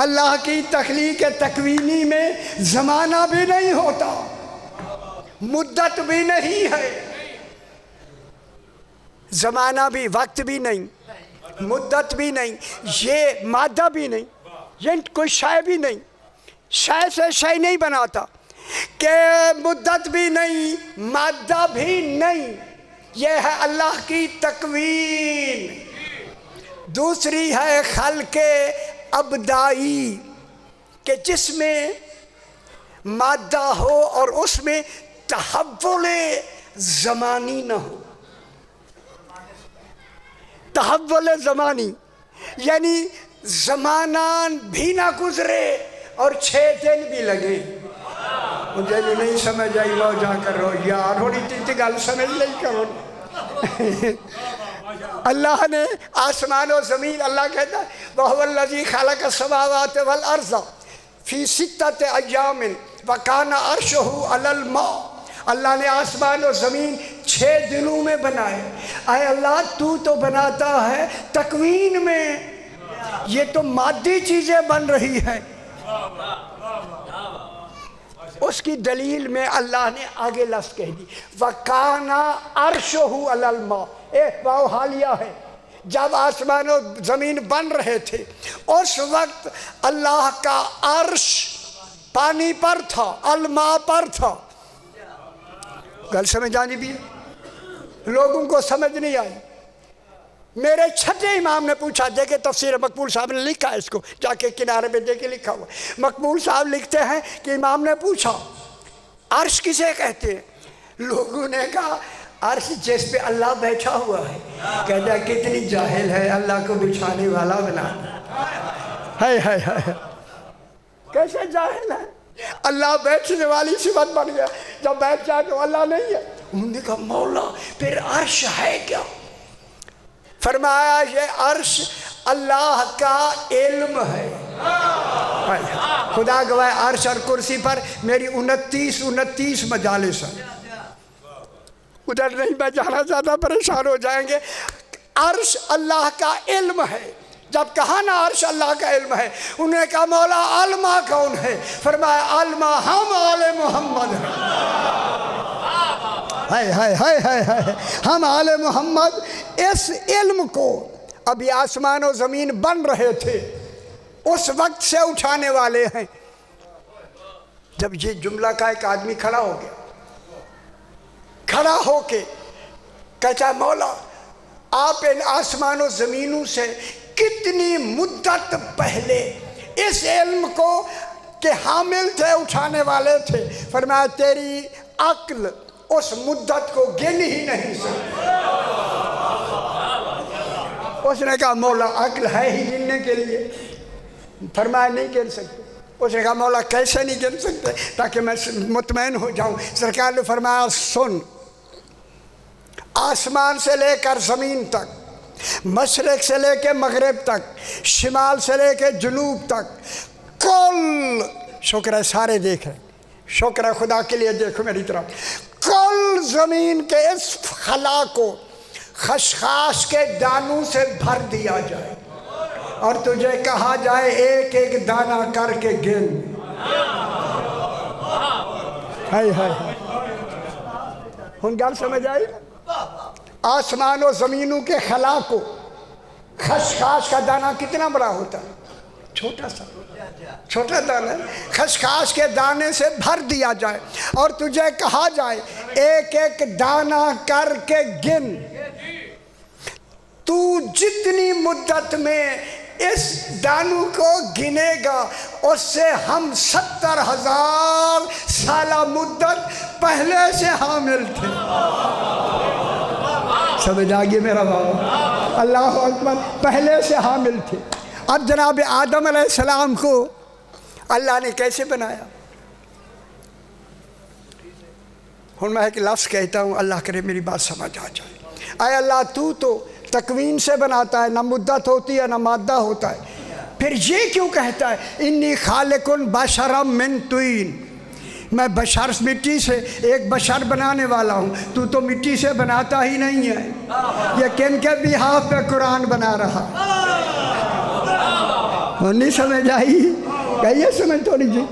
اللہ کی تخلیق تکوینی میں زمانہ بھی نہیں ہوتا، مدت بھی نہیں ہے، زمانہ بھی، وقت بھی نہیں، مدت بھی نہیں، یہ مادہ بھی نہیں، یہ کوئی شے بھی نہیں، شے سے شے نہیں بناتا، کہ مدت بھی نہیں، مادہ بھی نہیں، یہ ہے اللہ کی تکوین۔ دوسری ہے خلق ابدائی، کہ جس میں مادہ ہو اور اس میں تحول زمانی نہ ہو۔ تحول زمانی یعنی زمانہ بھی نہ گزرے اور 6 دن بھی لگے۔ مجھے بھی نہیں سمجھ آئی، لو جا کر رو یار ہوڑی تیتی گل سمجھ نہیں کرو۔ اللہ نے آسمان و زمین، اللہ کہتا ہے وَهُوَ الَّذِي خَلَقَ السَّمَاوَاتِ وَالْأَرْضَ فِي سِتَّةِ أَيَّامٍ وَكَانَ عَرْشُهُ عَلَى الْمَاءِ۔ اللہ نے آسمان و زمین 6 دنوں میں بنائے۔ اے اللہ تو بناتا ہے تکوین میں، یہ تو مادی چیزیں بن رہی ہیں۔ اس کی دلیل میں اللہ نے آگے لفظ کہہ دی وَكَانَ عَرْشُهُ عَلَى الْمَاءِ۔ واو حالیہ ہے، جب آسمان و زمین بن رہے تھے اس وقت اللہ کا عرش پانی پر تھا، الماء پر تھا۔ گل سمجھ آنی بھی ہے، لوگوں کو سمجھ نہیں آئی۔ میرے چھٹے امام نے پوچھا، دیکھیں تفسیر مقبول صاحب نے لکھا ہے، اس کو جا کے کنارے پہ دیکھے لکھا ہوا۔ مقبول صاحب لکھتے ہیں کہ امام نے پوچھا عرش کسے کہتے ہیں؟ لوگوں نے کہا عرش جس پہ اللہ بیٹھا ہوا ہے۔ کہتا ہے کتنی جاہل ہے، اللہ کو بچھانے والا بنا۔ ہے کیسے جاہل ہے؟ اللہ بیٹھنے والی صفت بن گیا، جب بیٹھ جائے تو اللہ نہیں ہے۔ انہوں نے کہا مولا پھر عرش ہے کیا؟ فرمایا یہ عرش اللہ کا علم ہے۔ خدا گواہ عرش اور کرسی پر میری 29 مجالس ہیں، ادھر نہیں میں جانا زیادہ پریشان ہو جائیں گے۔ عرش اللہ کا علم ہے۔ جب کہا نا عرش اللہ کا علم ہے، انہوں نے کہا مولا علماء کون ہے؟ فرمایا علماء ہم آل محمد ہیں۔ ہم آل محمد اس علم کو ابھی آسمان و زمین بن رہے تھے اس وقت سے اٹھانے والے ہیں۔ جب یہ جملہ کا ایک آدمی کھڑا ہو گیا، کھڑا ہو کے کہتا مولا آپ ان آسمان و زمینوں سے کتنی مدت پہلے اس علم کو کہ حامل تھے، اٹھانے والے تھے۔ فرمایا تیری عقل اس مدت کو گن ہی نہیں سکتی۔ اس نے کہا مولا عقل ہے ہی گننے کے لیے؟ فرمایا نہیں گن سکتے۔ اس نے کہا مولا کیسے نہیں گن سکتے تاکہ میں مطمئن ہو جاؤں؟ سرکار نے فرمایا سن، آسمان سے لے کر زمین تک، مشرق سے لے کے مغرب تک، شمال سے لے کے جنوب تک، کل شکر ہے سارے دیکھ رہے، شکر ہے خدا کے لیے دیکھو میری طرف، کل زمین کے اس خلا کو خشخاش کے دانوں سے بھر دیا جائے اور تجھے کہا جائے ایک ایک دانہ کر کے گن۔ ہن گل سمجھ آئی؟ آسمان و زمینوں کے خلا کو خشخاش کا دانہ کتنا بڑا ہوتا ہے؟ چھوٹا سا، چھوٹا دانہ، خشخاش کے دانے سے بھر دیا جائے اور تجھے کہا جائے ایک ایک دانہ کر کے گن۔ تو جتنی مدت میں اس دانوں کو گنے گا اس سے ہم 70,000 سالہ مدت پہلے سے حامل تھے۔ سمجھ آگے میرا بابا؟ اللہ اکبر، پہلے سے حامل تھے۔ اب جناب آدم علیہ السلام کو اللہ نے کیسے بنایا؟ ہوں میں ایک لفظ کہتا ہوں، اللہ کرے میری بات سمجھ آ جائے۔ اے اللہ تو تکوین سے بناتا ہے، نہ مدت ہوتی ہے نہ مادہ ہوتا ہے، پھر یہ کیوں کہتا ہے انی خالق بشرا من طین، میں بشر مٹی سے ایک بشر بنانے والا ہوں، تو مٹی سے بناتا ہی نہیں ہے۔ یہ کن کے بیہاف پہ قرآن بنا رہا؟ نہیں سمجھ آئی؟ کہیے سمجھ تھوڑی جی،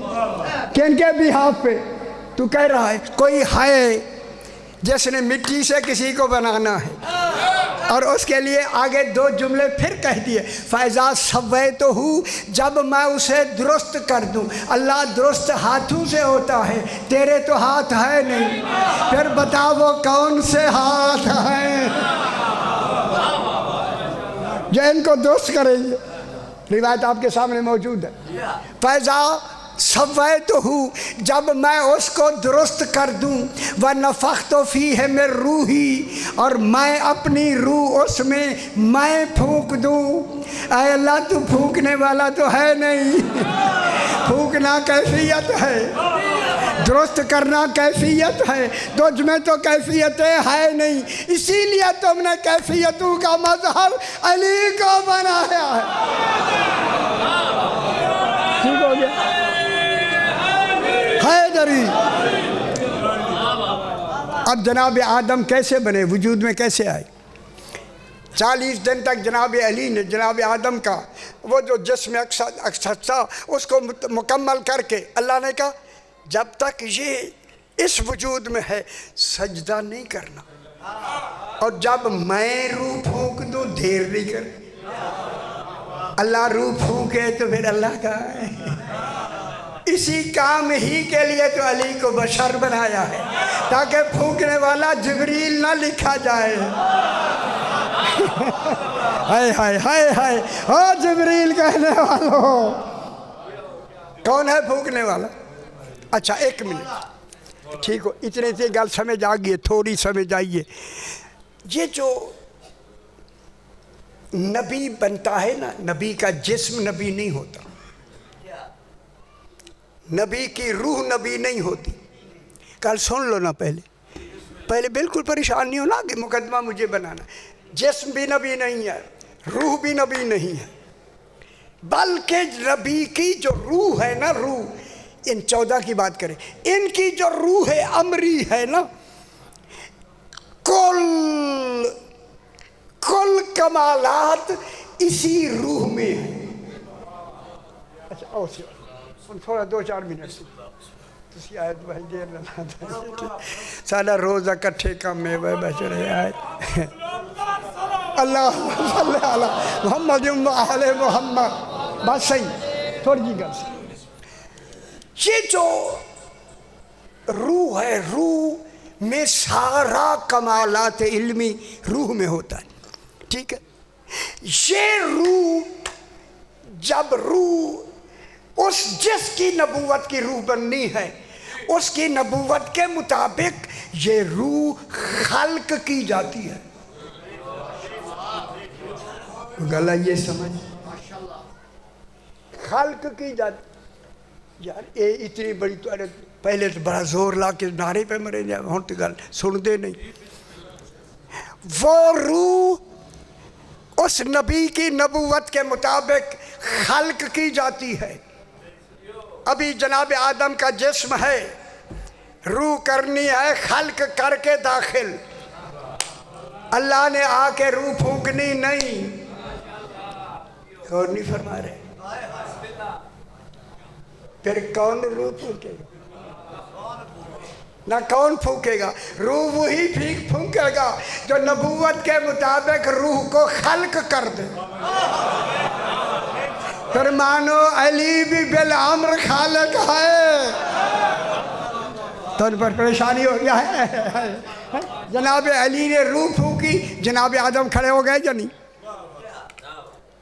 کن کے بیہاف پہ تو کہہ رہا ہے؟ کوئی ہے جس نے مٹی سے کسی کو بنانا ہے، اور اس کے لیے آگے دو جملے پھر کہہ دیے، فَإِذَا سَوَّيْتُهُ، جب میں اسے درست کر دوں۔ اللہ درست ہاتھوں سے ہوتا ہے، تیرے تو ہاتھ ہے نہیں، پھر بتا وہ کون سے ہاتھ ہیں جو ان کو درست کریں گے؟ روایت آپ کے سامنے موجود ہے۔ فَإِذَا سَوَّيْتُهُ، جب میں اس کو درست کر دوں، وَنَفَخْتُ فِيهِ مِن رُوحِي، اور میں اپنی روح اس میں پھونک دوں۔ اے اللہ تو پھونکنے والا تو ہے نہیں، پھونکنا کیفیت ہے، درست کرنا کیفیت ہے، تجھ میں تو کیفیتیں ہے نہیں، اسی لیے تم نے کیفیتوں کا مظہر علی کو بنایا ہے۔ ٹھیک ہو گیا؟ حیدری۔ اب جناب آدم کیسے بنے، وجود میں کیسے آئے؟ 40 دن تک جناب علی نے جناب آدم کا وہ جو جسم اکثر تھا اس کو مکمل کر کے اللہ نے کہا جب تک یہ اس وجود میں ہے سجدہ نہیں کرنا، اور جب میں روح پھونک دوں دیر نہیں کر۔ اللہ روح پھونکے تو پھر اللہ کا ہے، اسی کام ہی کے لیے تو علی کو بشر بنایا ہے، تاکہ پھونکنے والا جبریل نہ لکھا جائے۔ ہائے ہائے ہائے ہائے، او جبریل کہنے والوں، کون ہے پھونکنے والا؟ اچھا ایک منٹ، ٹھیک ہو، اتنے سے گل سمجھ آ گئی، تھوڑی سمجھ آئیے۔ یہ جو نبی بنتا ہے نا، نبی کا جسم نبی نہیں ہوتا، نبی کی روح نبی نہیں ہوتی۔ کل سن لو نا، پہلے بالکل پریشان نہیں ہونا کہ مقدمہ مجھے بنانا۔ جسم بھی نبی نہیں ہے، روح بھی نبی نہیں ہے، بلکہ نبی کی جو روح ہے نا، روح ان 14 کی بات کریں، ان کی جو روح امری ہے نا، کل کمالات اسی روح میں ہیں۔ اچھا او سی تھوڑا 2-4 منٹ تسی آیت بھائی دیر نہ سالا روزہ کٹھے کم میں بچ رہے آیت۔ اللہ صلی علی محمد و آل محمد، بات صحیح، تھوڑی جی گل سے۔ یہ جو روح ہے، روح میں سارا کمالات علمی روح میں ہوتا ہے، ٹھیک ہے؟ یہ روح جب روح اس جس کی نبوت کی روح بننی ہے، اس کی نبوت کے مطابق یہ روح خلق کی جاتی ہے۔ گلا یہ سمجھ، خلق کی جاتی۔ یار اے اتنی بڑی تو پہلے تو بڑا زور لا کے نعرے پہ مرے جائے، ہوں تو گل سن دے نہیں۔ وہ روح اس نبی کی نبوت کے مطابق خلق کی جاتی ہے۔ ابھی جناب آدم کا جسم ہے، روح کرنی ہے خلق کر کے داخل، اللہ نے آ کے روح پھونکنی نہیں۔ اور نہیں فرما رہے، پھر کون روح پھونکے گا؟ نہ کون پھونکے گا، روح وہی پھونکے گا جو نبوت کے مطابق روح کو خلق کر دے۔ پھر مانو علی بھی بالامر خالق ہے، تو ان پر پریشانی ہو گیا ہے۔ جناب علی نے روح پھونکی، جناب آدم کھڑے ہو گئے یا نہیں؟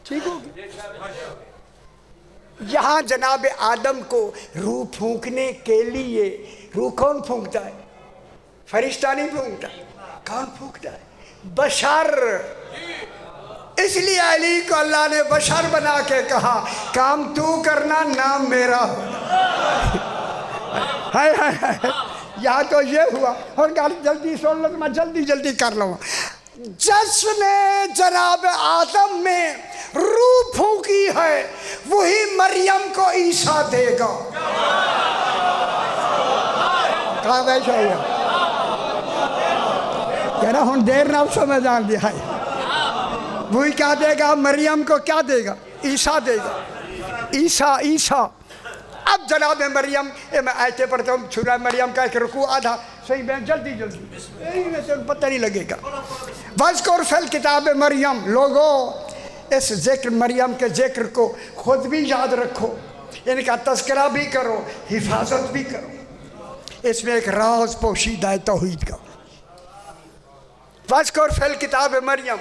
ٹھیک ہو گیا۔ یہاں جناب آدم کو روح پھونکنے کے لیے روح کون پھونکتا ہے؟ فرشتہ نہیں پھونکتا، کون پھونکتا ہے؟ بشر۔ اس لیے علی کو اللہ نے بشر بنا کے کہا کام تو کرنا، نام میرا۔ یہاں تو یہ ہوا اور کہا جلدی سن لو، میں جلدی کر لوں. جس نے جناب آدم میں روح پھونکی ہے وہی مریم کو عیسیٰ دے گا. کہاں بیٹھا ہوا کہہ رہا ہوں دیر نہ سمجھان دیا ہے. وہی کیا دے گا؟ مریم کو کیا دے گا؟ عیسیٰ دے گا. عیسیٰ. اب جناب مریم، میں آیتیں پڑھتا ہوں سورہ مریم کا ایک رکوع آدھا صحیح میں جلدی پتہ نہیں لگے گا. وَاذْكُرْ فِي الْكِتَابِ مریم. لوگوں اس ذکر مریم کے ذکر کو خود بھی یاد رکھو، ان کا تذکرہ بھی کرو، حفاظت بھی کرو. اس میں ایک راز پوشیدہ ہے توحید کا. وَاذْكُرْ فِي الْكِتَابِ مریم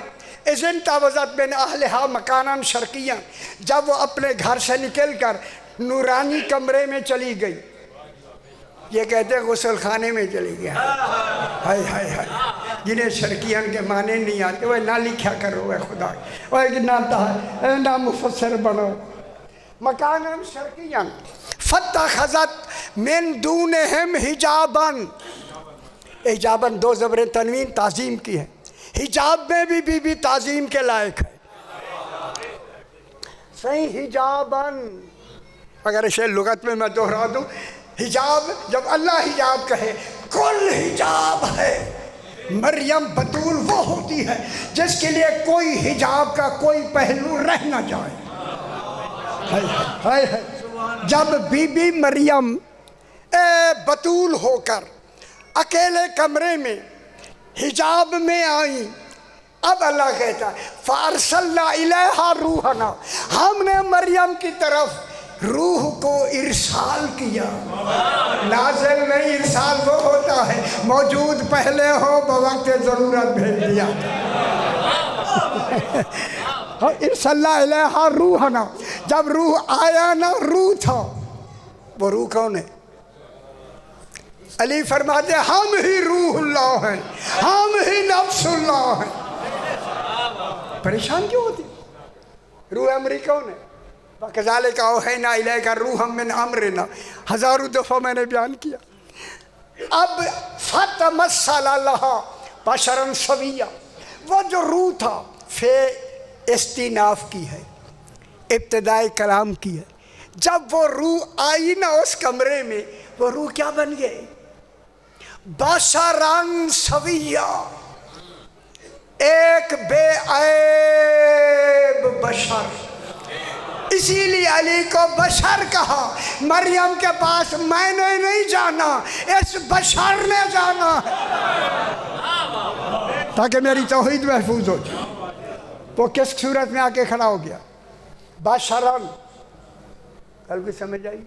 اذ انتبذت من اہلہا مکانا شرقیا. جب وہ اپنے گھر سے نکل کر نورانی کمرے میں چلی گئی. یہ کہتے ہیں غسل خانے میں چلی گیا. ہائے ہائے ہائے، جنہیں شرقیان کے معنی نہیں آتے وہ نہ لکھا کرو اے خدا، وہ نہ مفسر بنو. مکانا شرقیا فاتخذت من دونہم حجاباً. حجاباً دو زبریں تنوین تعظیم کی ہے. حجاب میں بھی بی بی تعظیم کے لائق ہے. صحیح حجاباً. اگر اسے لغت میں دوہرا دوں، حجاب جب اللہ حجاب کہے کل حجاب ہے. مریم بطول وہ ہوتی ہے جس کے لیے کوئی حجاب کا کوئی پہلو رہ نہ جائے. جب بی بی مریم بطول ہو کر اکیلے کمرے میں حجاب میں آئیں، اب اللہ کہتا ہے فَأَرْسَلْنَا إِلَيْهَا رُوحَنَا. ہم نے مریم کی طرف روح کو ارسال کیا. نازل نہیں، ارسال وہ ہوتا ہے موجود پہلے ہو بوقت ضرورت بھیج دیا. ارسلنا الیہا روحنا. جب روح آیا نا، روح تھا. وہ روح کون ہے؟ علی فرماتے ہم ہی روح اللہ ہیں، ہم ہی نفس اللہ ہیں. پریشان کیوں ہوتی؟ روح امری کون ہے؟ وَكَذَلِكَ أَوْحَيْنَا إِلَيْكَ رُوحًا مِّنْ أَمْرِنَا. ہزاروں دفعہ میں نے بیان کیا. اب فَتَمَثَّلَ لَهَا بَشَرًا سَوِيًّا. وہ جو روح تھا فے استیناف کی ہے، ابتدائی کلام کی ہے. جب وہ روح آئی نا اس کمرے میں، وہ روح کیا بن گئے؟ بشراً سویّا. ایک بے عیب بشر. اسی لیے علی کو بشر کہا. مریم کے پاس میں نے نہیں جانا، اس بشر نے جانا ہے تاکہ میری توحید محفوظ ہو جائے. وہ کس صورت میں آ کے کھڑا ہو گیا؟ بشراً. کل بھی سمجھ آئیے؟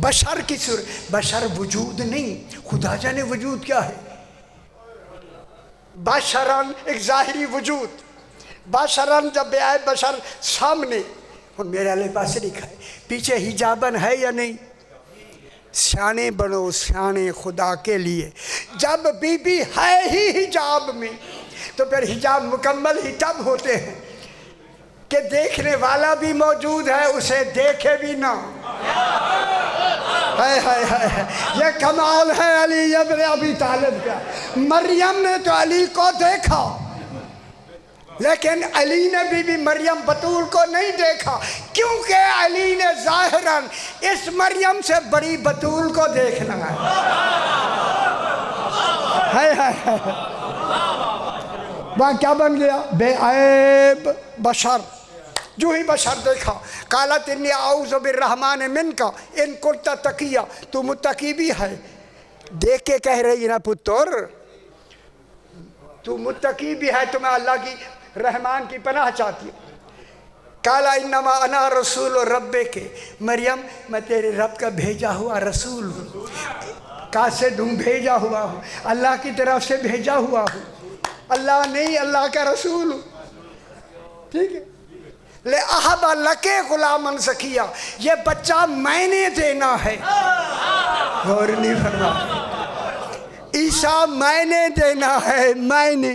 بشر کی صورت. بشر وجود نہیں، خدا جانے وجود کیا ہے. بشراً ایک ظاہری وجود. بشراً جب بے عیب بشر سامنے، اور میرے علیہ پاس لکھا ہے پیچھے حجاباً ہے یا نہیں؟ سیانے بنو، سیانے خدا کے لیے. جب بی بی ہے ہی حجاب میں تو پھر حجاب مکمل ہی تب ہوتے ہیں کہ دیکھنے والا بھی موجود ہے، اسے دیکھے بھی نہ. یہ کمال ہے علی ابن ابی طالب کا. مریم نے تو علی کو دیکھا، لیکن علی نے بھی مریم بطول کو نہیں دیکھا، کیونکہ علی نے ظاہراً اس مریم سے بڑی بطول کو دیکھنا ہے. وہاں کیا بن گیا؟ بے عیب بشر. جو ہی بشر دیکھا، قالت انی اعوذ بالرحمن منک ان کنت تقیا. تو متقی بھی ہے. دیکھ کے کہہ رہی نا پتر، تو متقی بھی ہے تو میں اللہ کی رحمان کی پناہ چاہتی ہوں. قال انما انا رسول ربک. مریم میں تیرے رب کا بھیجا ہوا رسول ہوں. قاصد ہوں، بھیجا ہوا ہوں، اللہ کی طرف سے بھیجا ہوا ہوں. اللہ نہیں، اللہ کا رسول ہوں. ٹھیک ہے. لِأَحَبَ لَكَ غُلَامًا زَكِيًّا. یہ بچہ میں نے دینا ہے. غور نہیں فرما. عیسیٰ میں نے دینا ہے، میں نے.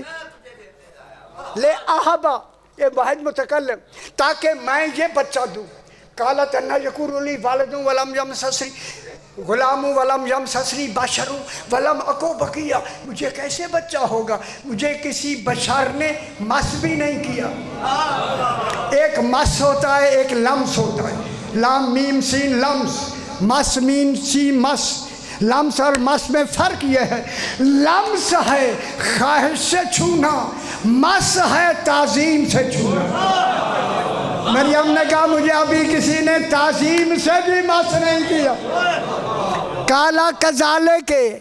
لِأَحَبَ یہ واحد متکلم، تاکہ میں یہ بچہ دوں. قالت انا یکون لی والد ولم یمسسنی. غلام ولم یمسسنی بشر ولم اکو بقیہ، مجھے کیسے بچہ ہوگا، مجھے کسی بشر نے مس بھی نہیں کیا۔ ایک مس ہوتا ہے، ایک لمس ہوتا ہے، لام میم سین لمس، مس میم سین مس۔ لمس اور مس میں فرق یہ ہے، لمس ہے خواہش سے چھونا، مس ہے تعظیم سے چھونا۔ مریم نے کہا مجھے ابھی کسی نے تعظیم سے بھی مس نہیں کیا۔ کالا کزالے کے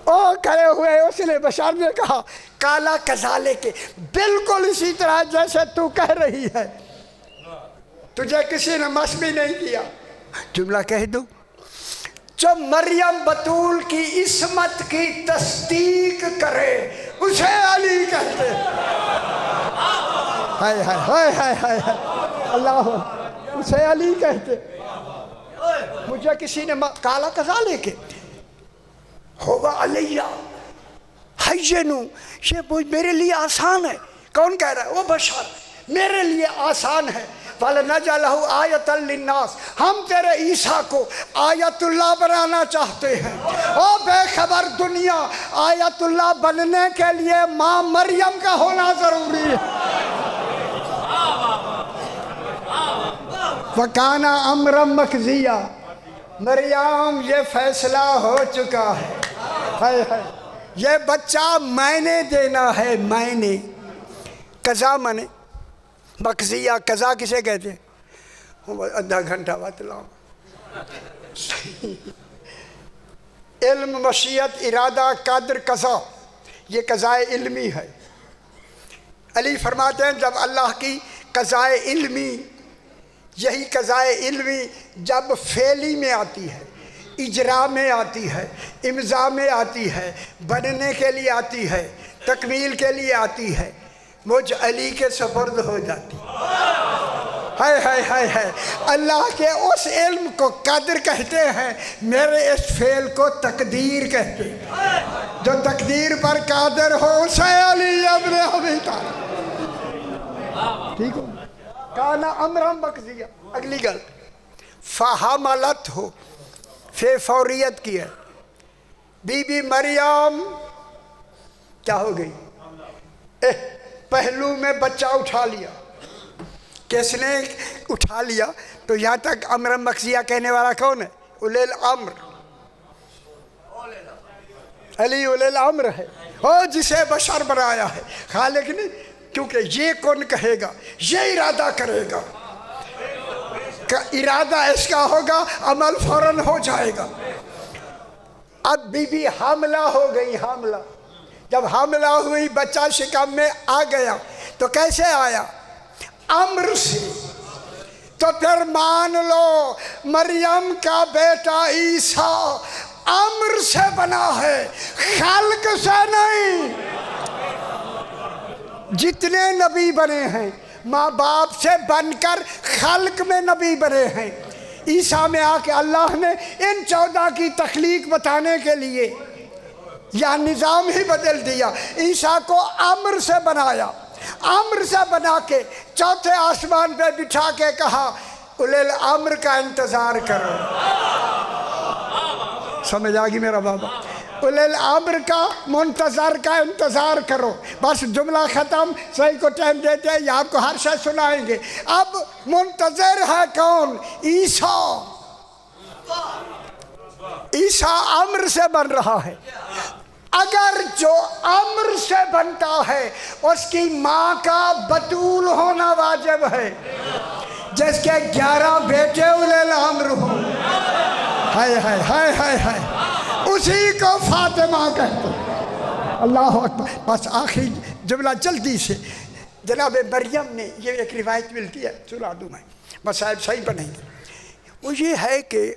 او کھڑے ہوئے، اس نے بشر نے کہا کالا کزالے کے، بالکل اسی طرح جیسے تو کہہ رہی ہے، تجھے کسی نے مس بھی نہیں کیا۔ جملہ کہہ دوں، جو مریم بطول کی عصمت کی تصدیق کرے اسے علی کہتے ہیں۔ ہائے ہائے ہائے ہائے ہائے اللہ، اسے علی کہتے۔ مجھے کسی نے کالا کزالے کے ہوگا علیہ حینو، یہ میرے لیے آسان ہے۔ کون کہہ رہا ہے؟ وہ بشر، میرے لیے آسان ہے۔ وَلَنَجْعَلَهُ آیَةً لِلنَّاسِ، ہم تیرے عیسیٰ کو آیت اللہ بنانا چاہتے ہیں۔ او بے خبر دنیا، آیت اللہ بننے کے لیے ماں مریم کا ہونا ضروری ہے۔ وَكَانَ أَمْرًا مَقْضِيًّا، مریم یہ فیصلہ ہو چکا ہے، یہ بچہ میں نے دینا ہے، میں نے۔ قضا منے مقضیہ، قضا کسے کہتے ہیں؟ آدھا گھنٹہ بتلاؤں۔ علم، مشیت، ارادہ، قدر، قضا، یہ قضائے علمی ہے۔ علی فرماتے ہیں جب اللہ کی قضائے علمی، یہی قضائے علمی جب فعلی میں آتی ہے، اجرا میں آتی ہے، امضاء میں آتی ہے، بننے کے لیے آتی ہے، تکمیل کے لیے آتی ہے، مجھ علی کے سپرد ہو جاتی۔ ہائے ہائے ہائے ہائے، اللہ کے اس علم کو قدر کہتے ہیں، میرے اس فعل کو تقدیر کہتے ہیں۔ جو تقدیر پر قادر ہو اسے علی ابن ابی طالب۔ ٹھیک ہو؟ کانا امرم مقضیہ۔ اگلی گل، فحملت ہو، فوریت کی ہے۔ بی بی مریم کیا ہو گئی؟ پہلو میں بچہ اٹھا لیا۔ کس نے اٹھا لیا؟ تو یہاں تک امر مقضیہ کہنے والا کون ہے؟ اولی الامر، علی اولی الامر ہے، اور جسے بشر بنایا ہے، خالق نے، کیونکہ یہ کون کہے گا، یہ ارادہ کرے گا، ارادہ اس کا ہوگا، عمل فوراً ہو جائے گا۔ اب بی بی حاملہ ہو گئی، حاملہ جب حاملہ ہوئی، بچہ شکم میں آ گیا، تو کیسے آیا؟ امر سے۔ تو پھر مان لو مریم کا بیٹا عیسیٰ امر سے بنا ہے، خلق سے نہیں۔ جتنے نبی بنے ہیں ماں باپ سے بن کر خلق میں نبی بنے ہیں۔ عیسیٰ میں آ کے اللہ نے ان 14 کی تخلیق بتانے کے لیے یا نظام ہی بدل دیا۔ عیسیٰ کو امر سے بنایا، امر سے بنا کے چوتھے آسمان پہ بٹھا کے کہا اولی الامر کا انتظار کرو۔ سمجھ آگی میرا بابا؟ اولی الامر کا منتظر کا انتظار کرو۔ بس جملہ ختم، صحیح کو ٹائم دیتے ہیں، یہ آپ کو ہر شے سنائیں گے۔ اب منتظر ہے کون؟ عیسیٰ۔ عیسیٰ امر سے بن رہا ہے۔ اگر جو امر سے بنتا ہے اس کی ماں کا بطول ہونا واجب ہے، جس کے 11 بیٹے اولی الامر ہوں۔ ہائے ہائے ہائے ہائے ہائے، اسی کو فاطمہ کہتے ہیں۔ اللہ اکبر۔ بس آخری جملہ جلدی سے، جناب مریم نے، یہ ایک روایت ملتی ہے، سنا دوں میں، بس صاحب صحیح بنیں گے۔ وہ یہ ہے کہ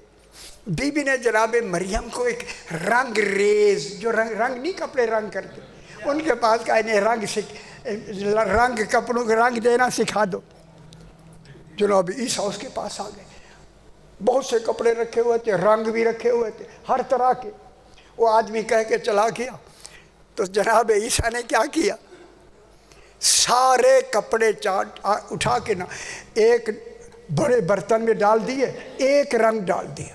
بی بی نے جناب مریم کو ایک رنگ ریز، جو رنگ نہیں کپڑے رنگ کرتے، ان کے پاس کہا انہیں رنگ کپڑوں کے رنگ دینا سکھا دو۔ جناب عیسیٰ اس کے پاس آ گئے، بہت سے کپڑے رکھے ہوئے تھے، رنگ بھی رکھے ہوئے تھے ہر طرح کے۔ وہ آدمی کہہ کے چلا گیا، تو جناب عیسیٰ نے کیا کیا؟ سارے کپڑے اٹھا کے نا ایک بڑے برتن میں ڈال دیے، ایک رنگ ڈال دیا۔